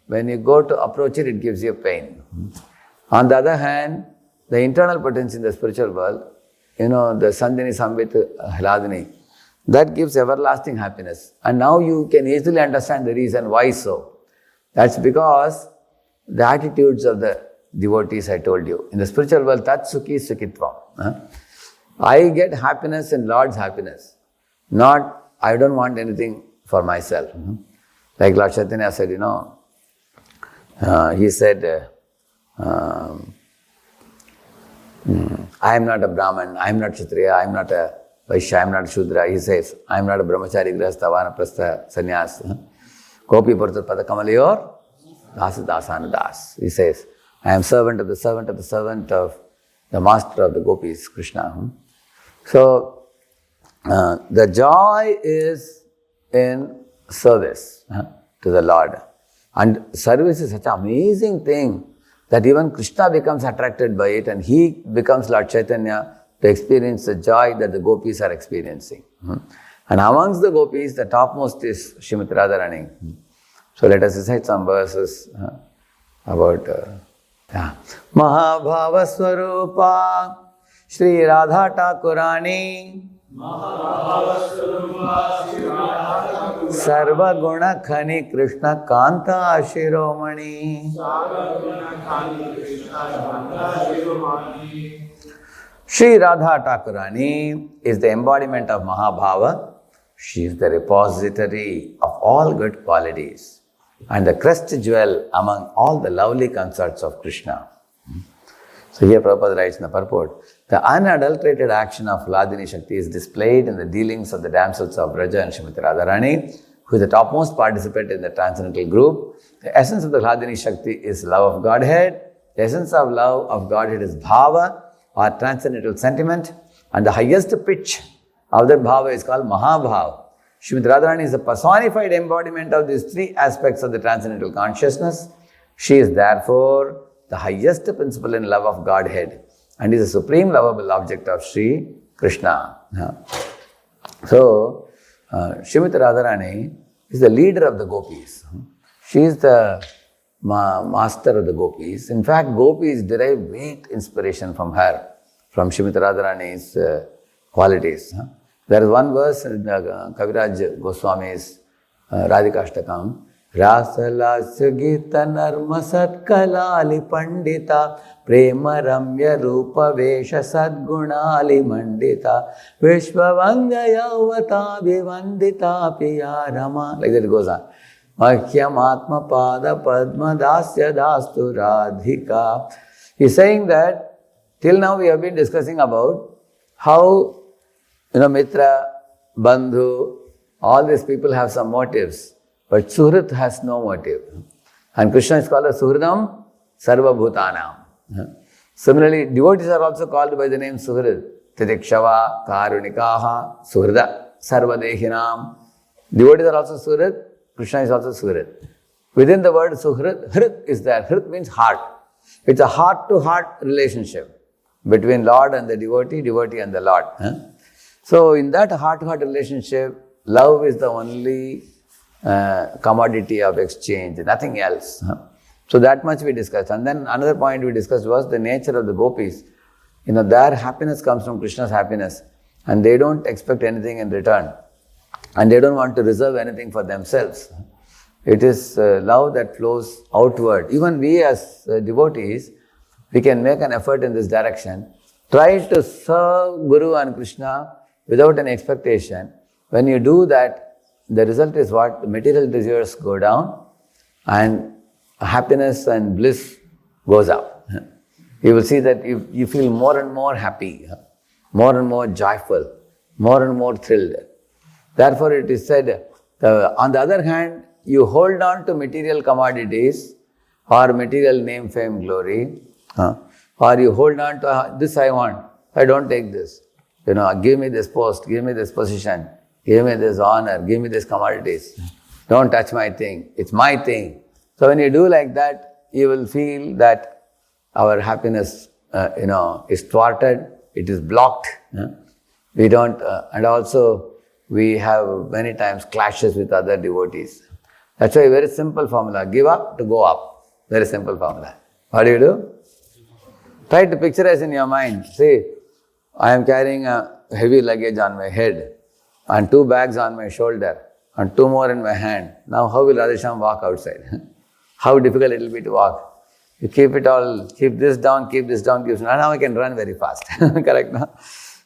When you go to approach it, it gives you pain. On the other hand, the internal potency in the spiritual world, the Sandhini Samvit Hladini, that gives everlasting happiness. And now you can easily understand the reason why so. That's because the attitudes of the devotees I told you. In the spiritual world, Tat Sukhi Sukhitvam. I get happiness in Lord's happiness. Not, I don't want anything for myself. Like Lord Chaitanya said, he said, I am not a Brahman, I am not Kshatriya, I am not a Vaishya, I am not a Shudra. He says, I am not a Brahmachari, Grihastha, Vanaprastha, Sannyas. Gopi Purtur Pada Kamalayor, Dasa Dasana Das. He says, I am servant of the servant of the servant of the master of the gopis, Krishna. So, the joy is in service to the Lord. And service is such an amazing thing that even Krishna becomes attracted by it and he becomes Lord Chaitanya to experience the joy that the gopis are experiencing. And amongst the gopis, the topmost is Srimati Radharani. So let us recite some verses about Mahabhava Swarupa Shri Radha Thakurani Sarva Guna Khani Krishna Kanta Shiromani. Shri Radha Thakurani is the embodiment of Mahabhava. She is the repository of all good qualities and the crest jewel among all the lovely consorts of Krishna. So here Prabhupada writes in the purport, the unadulterated action of Hladini Shakti is displayed in the dealings of the damsels of Braja and Srimati Radharani, who is the topmost participant in the transcendental group. The essence of the Hladini Shakti is love of Godhead. The essence of love of Godhead is Bhava, or transcendental sentiment. And the highest pitch of that Bhava is called Mahabhava. Srimati Radharani is the personified embodiment of these three aspects of the transcendental consciousness. She is therefore the highest principle in love of Godhead and is the supreme lovable object of Sri Krishna. So, Srimati Radharani is the leader of the gopis. She is the master of the gopis. In fact, gopis derive great inspiration from her, from Srimati Radharani's qualities. There is one verse in Kaviraj Goswami's Radhikashtakam, Rasalasya Gita Narma Satkalali Pandita Prema Ramya Rupa Vesha Sadgunali Mandita Vishwavanga Yavata Vivandita Piya Rama. Like that it goes on. Mahyam Atma Pada Padma Dasya Dastu Radhika. He's saying that till now we have been discussing about how Mitra, Bandhu, all these people have some motives, but Suhrit has no motive. And Krishna is called as Suhridam Sarva Bhutanam. Similarly, devotees are also called by the name Suhrit. Titikshava, Karunikaha, Suhrida, Sarva Dehinam. Devotees are also Suhrit, Krishna is also Suhrit. Within the word Suhrit, Hrit is there. Hrit means heart. It's a heart-to-heart relationship between Lord and the devotee, devotee and the Lord. So in that heart-to-heart relationship, love is the only commodity of exchange, nothing else. So that much we discussed. And then another point we discussed was the nature of the gopis. Their happiness comes from Krishna's happiness and they don't expect anything in return. And they don't want to reserve anything for themselves. It is love that flows outward. Even we as devotees, we can make an effort in this direction. Try to serve Guru and Krishna without an expectation. When you do that, the result is what? The material desires go down and happiness and bliss goes up. You will see that you feel more and more happy, more and more joyful. more and more thrilled. Therefore, it is said, on the other hand, you hold on to material commodities or material name, fame, glory, or you hold on to this I want, I don't take this. Give me this post, give me this position, give me this honor, give me these commodities. Don't touch my thing, it's my thing. So when you do like that, you will feel that our happiness, is thwarted, it is blocked. We don't, and also we have many times clashes with other devotees. That's why very simple formula, give up to go up. Very simple formula. What do? Try to picturize in your mind. See, I am carrying a heavy luggage on my head and 2 bags on my shoulder and 2 more in my hand. Now how will Radheshyam walk outside? How difficult it will be to walk. You keep it all, keep this down, keep this down, and now I can run very fast. Correct? No?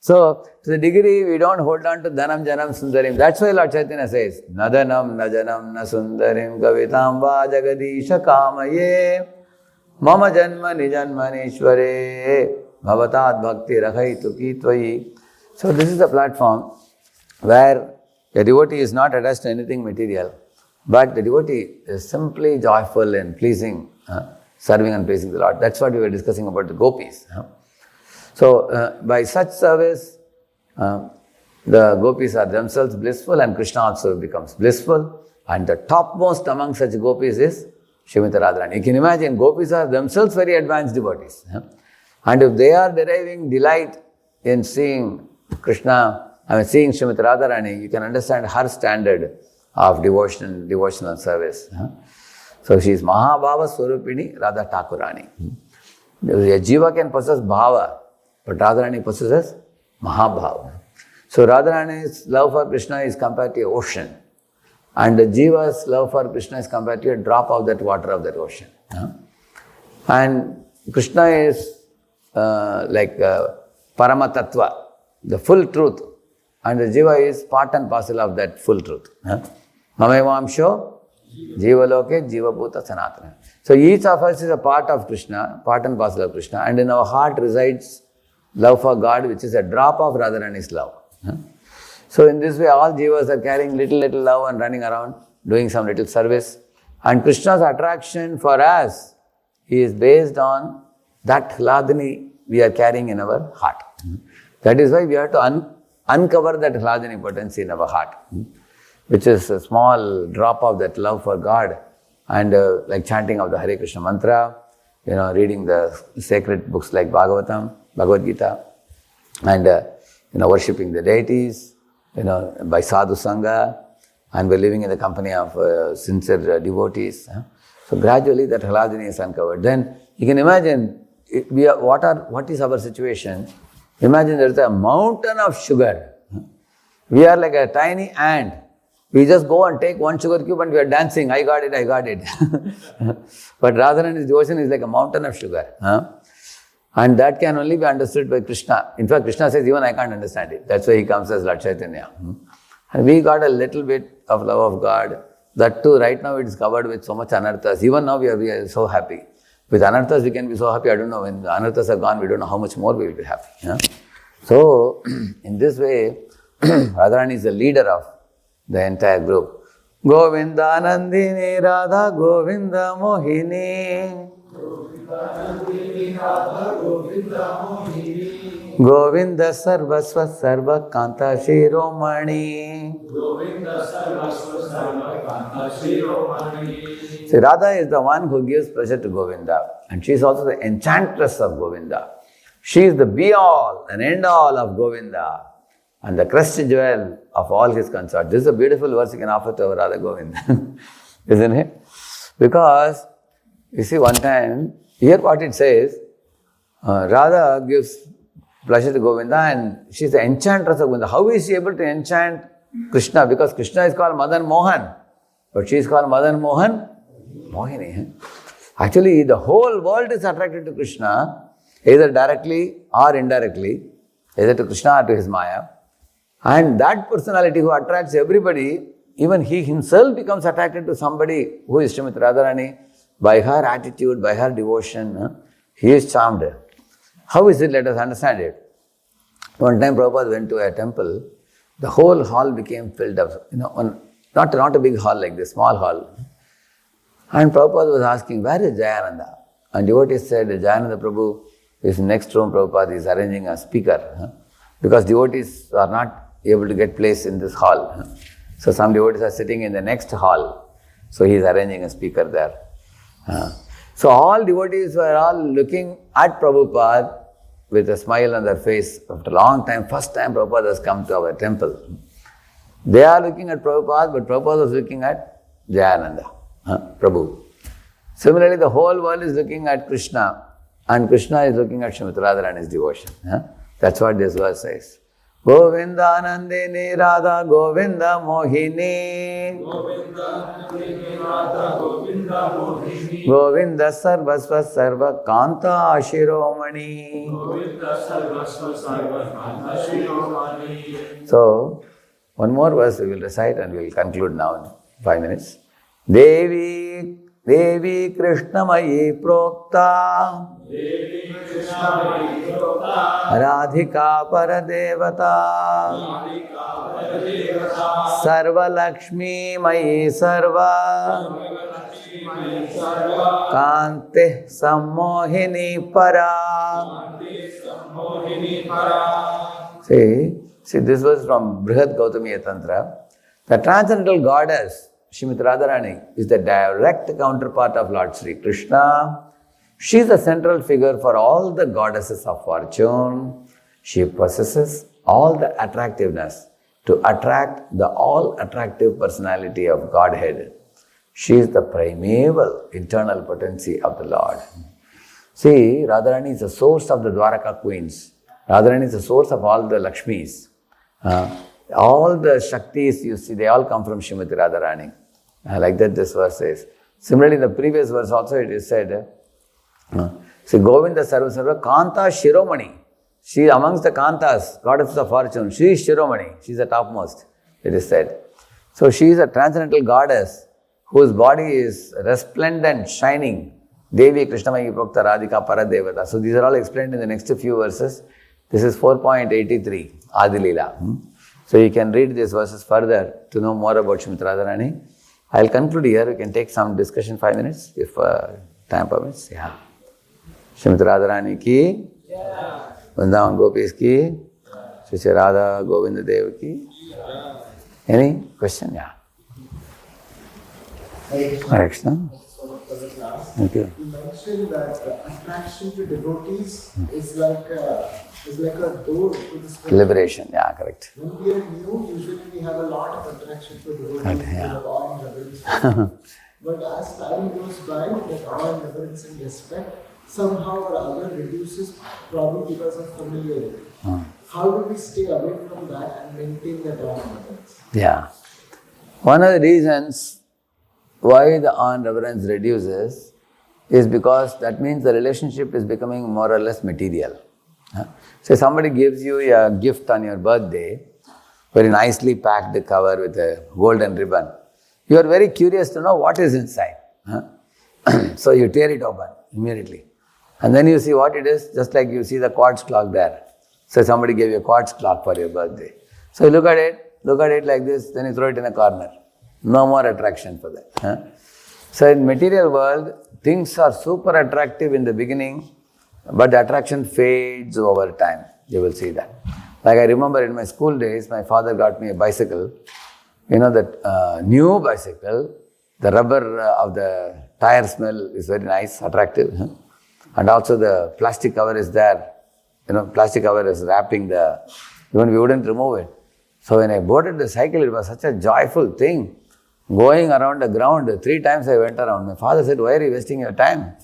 So, to the degree we don't hold on to Dhanam, Janam, Sundarim. That's why Lord Chaitanya says, Nadanam, Najanam, Na Sundarim, Kavitam, Va Jagadisha Kamaye, Mama Janma Nijanmanishware, Bhavatad Bhakti Rakhaitu Kitvayi. So, this is the platform where a devotee is not attached to anything material, but the devotee is simply joyful and pleasing, serving and pleasing the Lord. That's what we were discussing about the gopis. So, by such service, the gopis are themselves blissful and Krishna also becomes blissful. And the topmost among such gopis is Srimati Radharani. You can imagine, gopis are themselves very advanced devotees. And if they are deriving delight in seeing Krishna, seeing Srimati Radharani, you can understand her standard of devotional service. So she is Mahabhava Swarupini Radha Thakurani. A jiva can possess bhava, but Radharani possesses Mahabhava. So Radharani's love for Krishna is compared to an ocean. And the jiva's love for Krishna is compared to a drop of that water of that ocean. And Krishna is like Parama Tattva, the full truth. And the jiva is part and parcel of that full truth. Mamevamsho Jiva Loke Jiva Bhuta Sanatana. So each of us is a part of Krishna, part and parcel of Krishna, and in our heart resides love for God, which is a drop of Radharani's love. So in this way, all jivas are carrying little love and running around, doing some little service. And Krishna's attraction for us is based on that Hladini we are carrying in our heart. That is why we have to uncover that Hladini potency in our heart, which is a small drop of that love for God, and like chanting of the Hare Krishna mantra, reading the sacred books like Bhagavatam, Bhagavad Gita, and worshipping the deities, by sadhu sangha, and by living in the company of sincere devotees. So gradually that Hladini is uncovered. Then you can imagine what is our situation. Imagine there is a mountain of sugar. We are like a tiny ant. We just go and take one sugar cube and we are dancing. I got it, I got it. But Radharani's devotion is like a mountain of sugar. And that can only be understood by Krishna. In fact, Krishna says, even I can't understand it. That's why he comes as Lord Chaitanya. And we got a little bit of love of God. That too, right now it is covered with so much anarthas. Even now we are so happy. With anarthas we can be so happy. I don't know, when the anarthas are gone, we don't know how much more we will be happy. So, in this way, Radharani is the leader of the entire group. Govinda Nandini Radha Govinda Mohini. Govinda Sarvasva Sarva Kanta Shiromani. See, Radha is the one who gives pleasure to Govinda, and she is also the enchantress of Govinda. She is the be-all and end-all of Govinda and the crest jewel of all his consorts. This is a beautiful verse you can offer to our Radha Govinda, isn't it? Because, you see, one time, hear what it says, Radha gives pleasure to Govinda and she is the enchantress of Govinda. How is she able to enchant Krishna? Because Krishna is called Madan Mohan, but she is called Madan Mohan Mohini. Actually, the whole world is attracted to Krishna, either directly or indirectly, either to Krishna or to his Maya. And that personality who attracts everybody, even he himself becomes attracted to somebody who is Srimati Radharani. By her attitude, by her devotion, he is charmed. How is it? Let us understand it. One time Prabhupada went to a temple the whole hall became filled up. Not a big hall like this, small hall. And Prabhupada was asking, where is Jayananda? And devotees said, Jayananda Prabhu is next room, Prabhupada is arranging a speaker. Because devotees are not able to get place in this hall. So some devotees are sitting in the next hall. So he is arranging a speaker there. So all devotees were all looking at Prabhupada with a smile on their face. After a long time, first time Prabhupada has come to our temple. They are looking at Prabhupada, but Prabhupada was looking at Jayananda, Prabhu. Similarly, the whole world is looking at Krishna, and Krishna is looking at Srimati Radharani's devotion. That's what this verse says. Govinda Nandini Radha Govinda Mohini Govinda Sarvasva Sarva Kanta Shiromani. So, one more verse we will recite and we will conclude now in 5 minutes. Devi Krishna Mayi Prokta Radhika Paradevata Sarva Lakshmi Mayi Sarva Kante Sammohini Para. See, this was from Brihad Gautamiya Tantra. The transcendental goddess, Srimati Radharani, is the direct counterpart of Lord Sri Krishna. She is the central figure for all the goddesses of fortune. She possesses all the attractiveness to attract the all-attractive personality of Godhead. She is the primeval internal potency of the Lord. See, Radharani is the source of the Dwaraka queens. Radharani is the source of all the Lakshmis. All the Shaktis you see, they all come from Srimati Radharani. Like that this verse says. Similarly, in the previous verse also it is said, see, Govinda Sarva Sarva Kanta Shiromani. She amongst the Kantas, goddesses of fortune, she is Shiromani. She is the topmost, it is said. So she is a transcendental goddess whose body is resplendent, shining. Devi Krishnamayi Prokta Radhika Paradevata. So these are all explained in the next few verses. This is 4.83, Adi Leela. So you can read these verses further to know more about Srimati Radharani. I'll conclude here. We can take some discussion, 5 minutes, if time permits. Yeah. Srimati Radharani ki, Vrindavan Gopis ki, Shri Radha Govinda Dev ki. Any question? Yeah. Hare Krishna. Thank you. You mentioned that attraction to devotees is like a door to the spirit. Liberation, yeah, correct. When we are new, usually we have a lot of attraction to devotees, Yeah. awe and reverence. But as time goes by, that awe and reverence and respect somehow or other reduces, probably because of familiarity. How do we stay away from that and maintain that awe and reverence? Yeah. One of the reasons why the awe and reverence reduces is because that means the relationship is becoming more or less material. Say somebody gives you a gift on your birthday, very nicely packed cover with a golden ribbon. You are very curious to know what is inside. So you tear it open immediately. And then you see what it is, just like you see the quartz clock there. So somebody gave you a quartz clock for your birthday. So you look at it like this, then you throw it in a corner. No more attraction for that. So in material world, things are super attractive in the beginning, but the attraction fades over time. You will see that. Like I remember in my school days, my father got me a bicycle. You know that new bicycle, the rubber of the tire smell is very nice, attractive. And also the plastic cover is there. Plastic cover is wrapping even we wouldn't remove it. So when I boarded the cycle, it was such a joyful thing. Going around the ground, 3 times I went around. My father said, why are you wasting your time?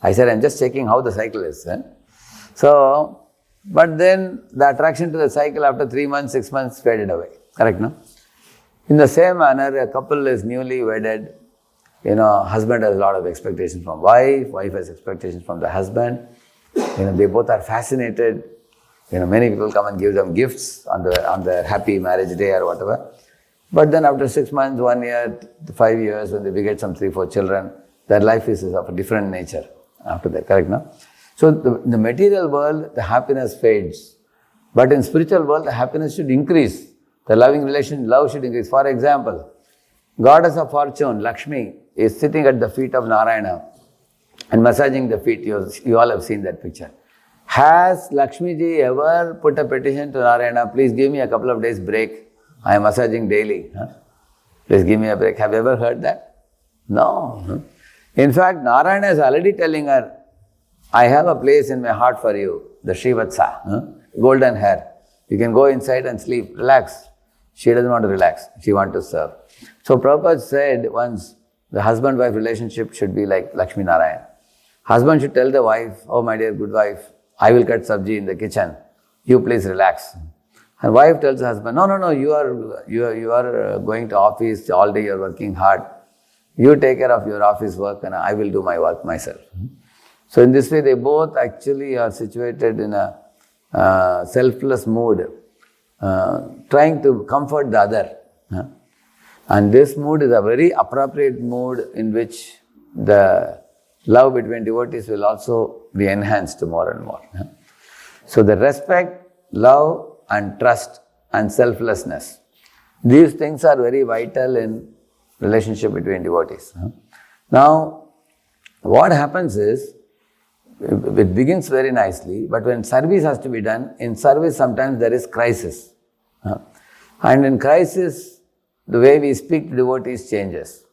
I said, I'm just checking how the cycle is. So, but then the attraction to the cycle after 3 months, 6 months faded away. Correct, no? In the same manner, a couple is newly wedded. Husband has a lot of expectations from wife has expectations from the husband. They both are fascinated. Many people come and give them gifts on the happy marriage day or whatever. But then after 6 months, 1 year, 5 years, when they beget some 3, 4 children, their life is of a different nature after that, correct, no? So in the material world, the happiness fades. But in spiritual world, the happiness should increase. the love should increase. For example, goddess of fortune, Lakshmi, is sitting at the feet of Narayana and massaging the feet. You all have seen that picture. Has Lakshmi ji ever put a petition to Narayana, please give me a couple of days break, I am massaging daily. Please give me a break. Have you ever heard that? No. In fact, Narayana is already telling her, I have a place in my heart for you, the Srivatsa, golden hair. You can go inside and sleep, relax. She doesn't want to relax, she wants to serve. So Prabhupada said once, the husband-wife relationship should be like Lakshmi Narayan. Husband should tell the wife, oh my dear good wife, I will cut sabji in the kitchen, you please relax. And wife tells the husband, no, you are going to office, all day you are working hard. You take care of your office work and I will do my work myself. So in this way, they both actually are situated in a selfless mood, trying to comfort the other. And this mood is a very appropriate mood in which the love between devotees will also be enhanced more and more. So the respect, love and trust and selflessness, these things are very vital in relationship between devotees. Now, what happens is, it begins very nicely, but when service has to be done, in service sometimes there is crisis. And in crisis, the way we speak to devotees changes,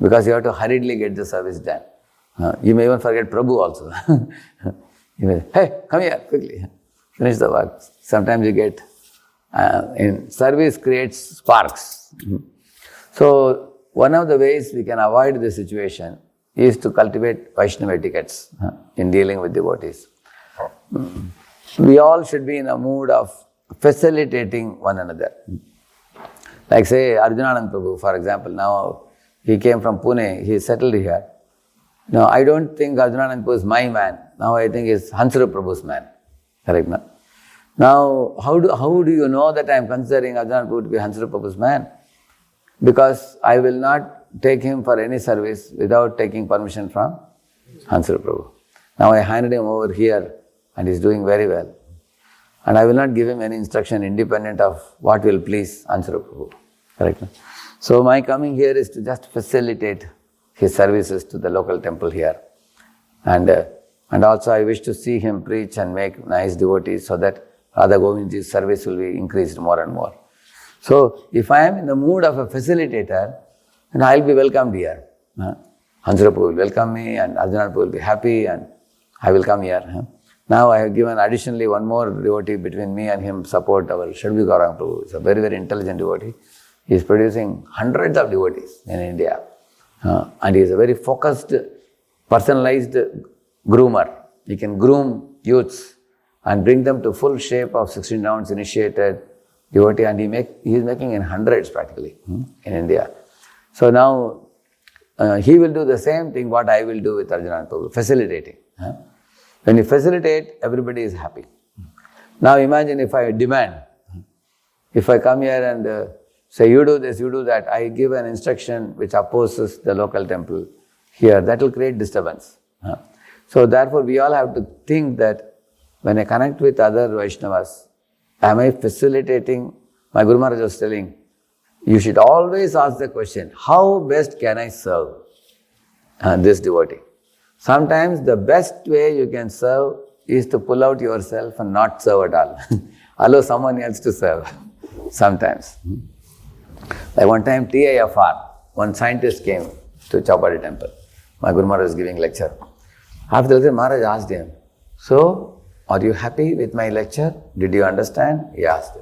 because you have to hurriedly get the service done. You may even forget Prabhu also. You may, hey, come here, quickly, finish the work. Sometimes you get, in service creates sparks. So, one of the ways we can avoid this situation is to cultivate Vaishnava etiquettes in dealing with devotees. We all should be in a mood of facilitating one another. Like say Arjunanand Prabhu, for example, now he came from Pune, he settled here. Now I don't think Arjunanand Prabhu is my man, now I think he's Hansara Prabhu's man. Correct? No? Now how do you know that I am considering Arjunanand Prabhu to be Hansara Prabhu's man? Because I will not take him for any service without taking permission from Hansara Prabhu. Now I handed him over here and he's doing very well. And I will not give him any instruction independent of what will please Hansara Prabhu. Correct? So my coming here is to just facilitate his services to the local temple here. And also I wish to see him preach and make nice devotees so that Radha Govindji's service will be increased more and more. So if I am in the mood of a facilitator, then I will be welcomed here. Hansara Prabhu will welcome me and Arjunanand Prabhu will be happy and I will come here. Now I have given additionally one more devotee between me and him, support our Shadvi Gauranga Prabhu. He is a very, very intelligent devotee. He is producing hundreds of devotees in India. And he is a very focused, personalized groomer. He can groom youths and bring them to full shape of 16 rounds initiated devotee, and he is making in hundreds practically in India. So now he will do the same thing what I will do with Arjunanand Prabhu, facilitating. When you facilitate, everybody is happy. Now imagine if I demand, if I come here and say you do this, you do that, I give an instruction which opposes the local temple here, that will create disturbance. So therefore we all have to think that when I connect with other Vaishnavas, am I facilitating? My Guru Maharaj was telling, you should always ask the question, how best can I serve this devotee? Sometimes the best way you can serve is to pull out yourself and not serve at all. Allow someone else to serve sometimes. Like one time TIFR, one scientist came to Chowpatty temple. My Guru Maharaj was giving lecture. After the lecture, Maharaj asked him, so, are you happy with my lecture? Did you understand? He asked.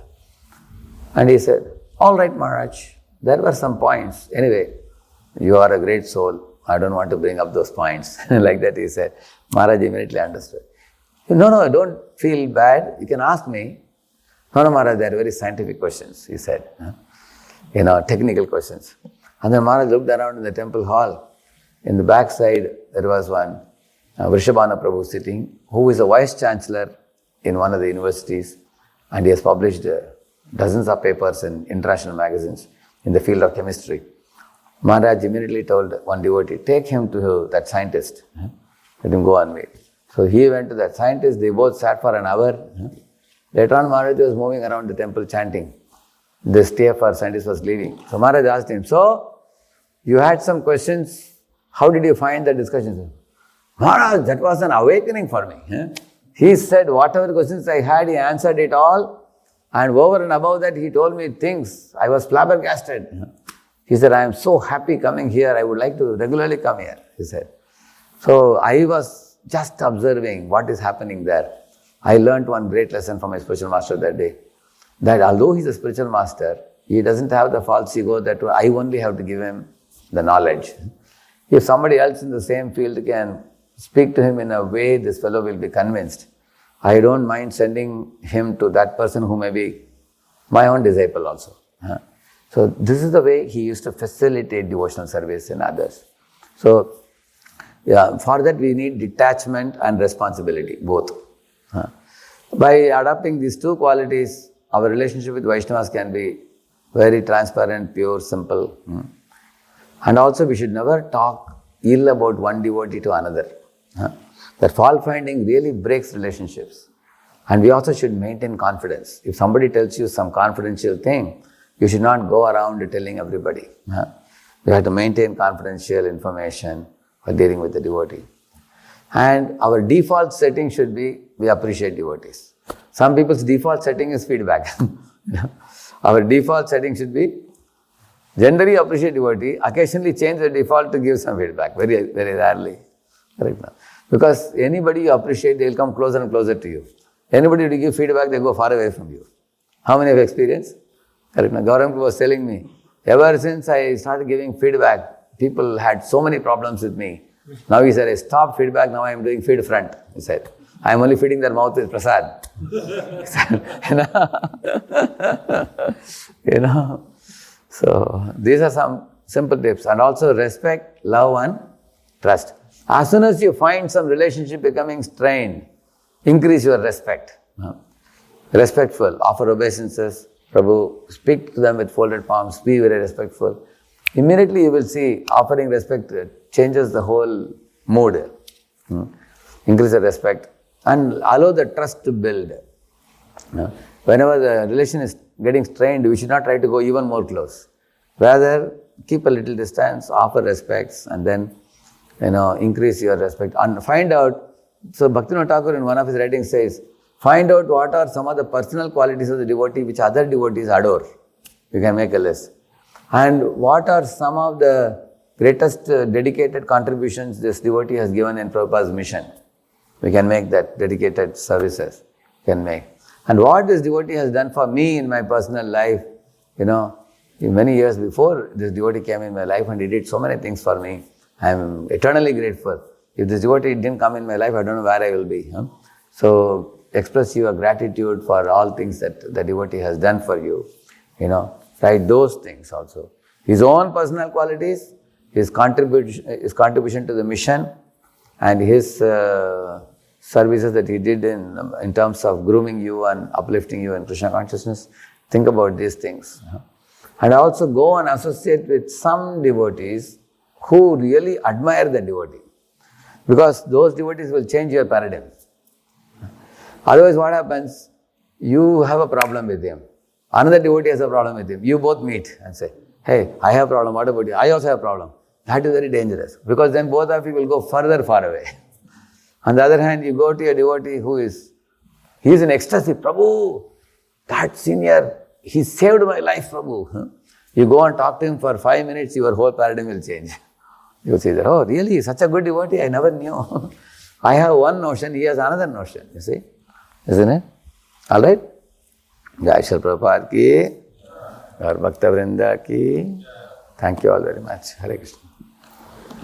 And he said, all right, Maharaj, there were some points. Anyway, you are a great soul. I don't want to bring up those points. Like that he said. Maharaj immediately understood. No, don't feel bad. You can ask me. No, Maharaj, they are very scientific questions, he said. Technical questions. And then Maharaj looked around in the temple hall. In the back side, there was one Vrishabhana Prabhu sitting, who is a vice chancellor in one of the universities, and he has published dozens of papers in international magazines in the field of chemistry. Maharaj immediately told one devotee, take him to that scientist. Let him go and meet. So he went to that scientist, they both sat for an hour. Later on, Maharaj was moving around the temple chanting. this TFR scientist was leaving. So Maharaj asked him, so you had some questions, how did you find the discussion? Maharaj, that was an awakening for me. He said whatever questions I had, he answered it all, and over and above that he told me things. I was flabbergasted. He said, I am so happy coming here, I would like to regularly come here, he said. So I was just observing what is happening there. I learned one great lesson from my spiritual master that day, that although he's a spiritual master, he doesn't have the false ego that I only have to give him the knowledge. If somebody else in the same field can speak to him in a way, this fellow will be convinced. I don't mind sending him to that person who may be my own disciple also. So this is the way he used to facilitate devotional service in others. So yeah, for that we need detachment and responsibility, both. By adopting these two qualities, our relationship with Vaishnavas can be very transparent, pure, simple. And also we should never talk ill about one devotee to another. That fault finding really breaks relationships. And we also should maintain confidence. If somebody tells you some confidential thing, you should not go around telling everybody. You have to maintain confidential information while dealing with the devotee. And our default setting should be, we appreciate devotees. Some people's default setting is feedback. Our default setting should be, generally appreciate devotee, occasionally change the default to give some feedback, very, very rarely. Correct now. Because anybody you appreciate, they will come closer and closer to you. Anybody you give feedback, they go far away from you. How many have experienced? Correct now. Gaurav was telling me, ever since I started giving feedback, people had so many problems with me. Now he said, I stopped feedback, now I am doing feed front. He said, I am only feeding their mouth with prasad. So these are some simple tips. And also respect, love and trust. As soon as you find some relationship becoming strained, increase your respect. Respectful, offer obeisances. Prabhu, speak to them with folded palms, be very respectful. Immediately you will see offering respect changes the whole mood. Increase the respect and allow the trust to build. Whenever the relation is getting strained, we should not try to go even more close. Rather, keep a little distance, offer respects, and then increase your respect. And find out, so Bhaktivinoda Thakur in one of his writings says, find out what are some of the personal qualities of the devotee which other devotees adore. You can make a list. And what are some of the greatest dedicated contributions this devotee has given in Prabhupada's mission? We can make that dedicated services. Can make. And what this devotee has done for me in my personal life, many years before this devotee came in my life and he did so many things for me. I am eternally grateful. If this devotee didn't come in my life, I don't know where I will be. So express your gratitude for all things that the devotee has done for you. Write those things also. His own personal qualities, his contribution to the mission, and his services that he did in terms of grooming you and uplifting you in Krishna consciousness. Think about these things. And also go and associate with some devotees who really admire the devotee. Because those devotees will change your paradigm. Otherwise what happens? You have a problem with him. Another devotee has a problem with him. You both meet and say, hey, I have a problem, what about you? I also have a problem. That is very dangerous. Because then both of you will go far away. On the other hand, you go to a devotee he is in ecstasy. Prabhu, that senior, he saved my life, Prabhu. You go and talk to him for 5 minutes, your whole paradigm will change. You will say that, oh really, such a good devotee, I never knew. I have one notion, he has another notion, you see. Isn't it? Alright? Jai Shri Prabhupada ki, Gaur Bhakta Vrinda ki. Thank you all very much. Hare Krishna.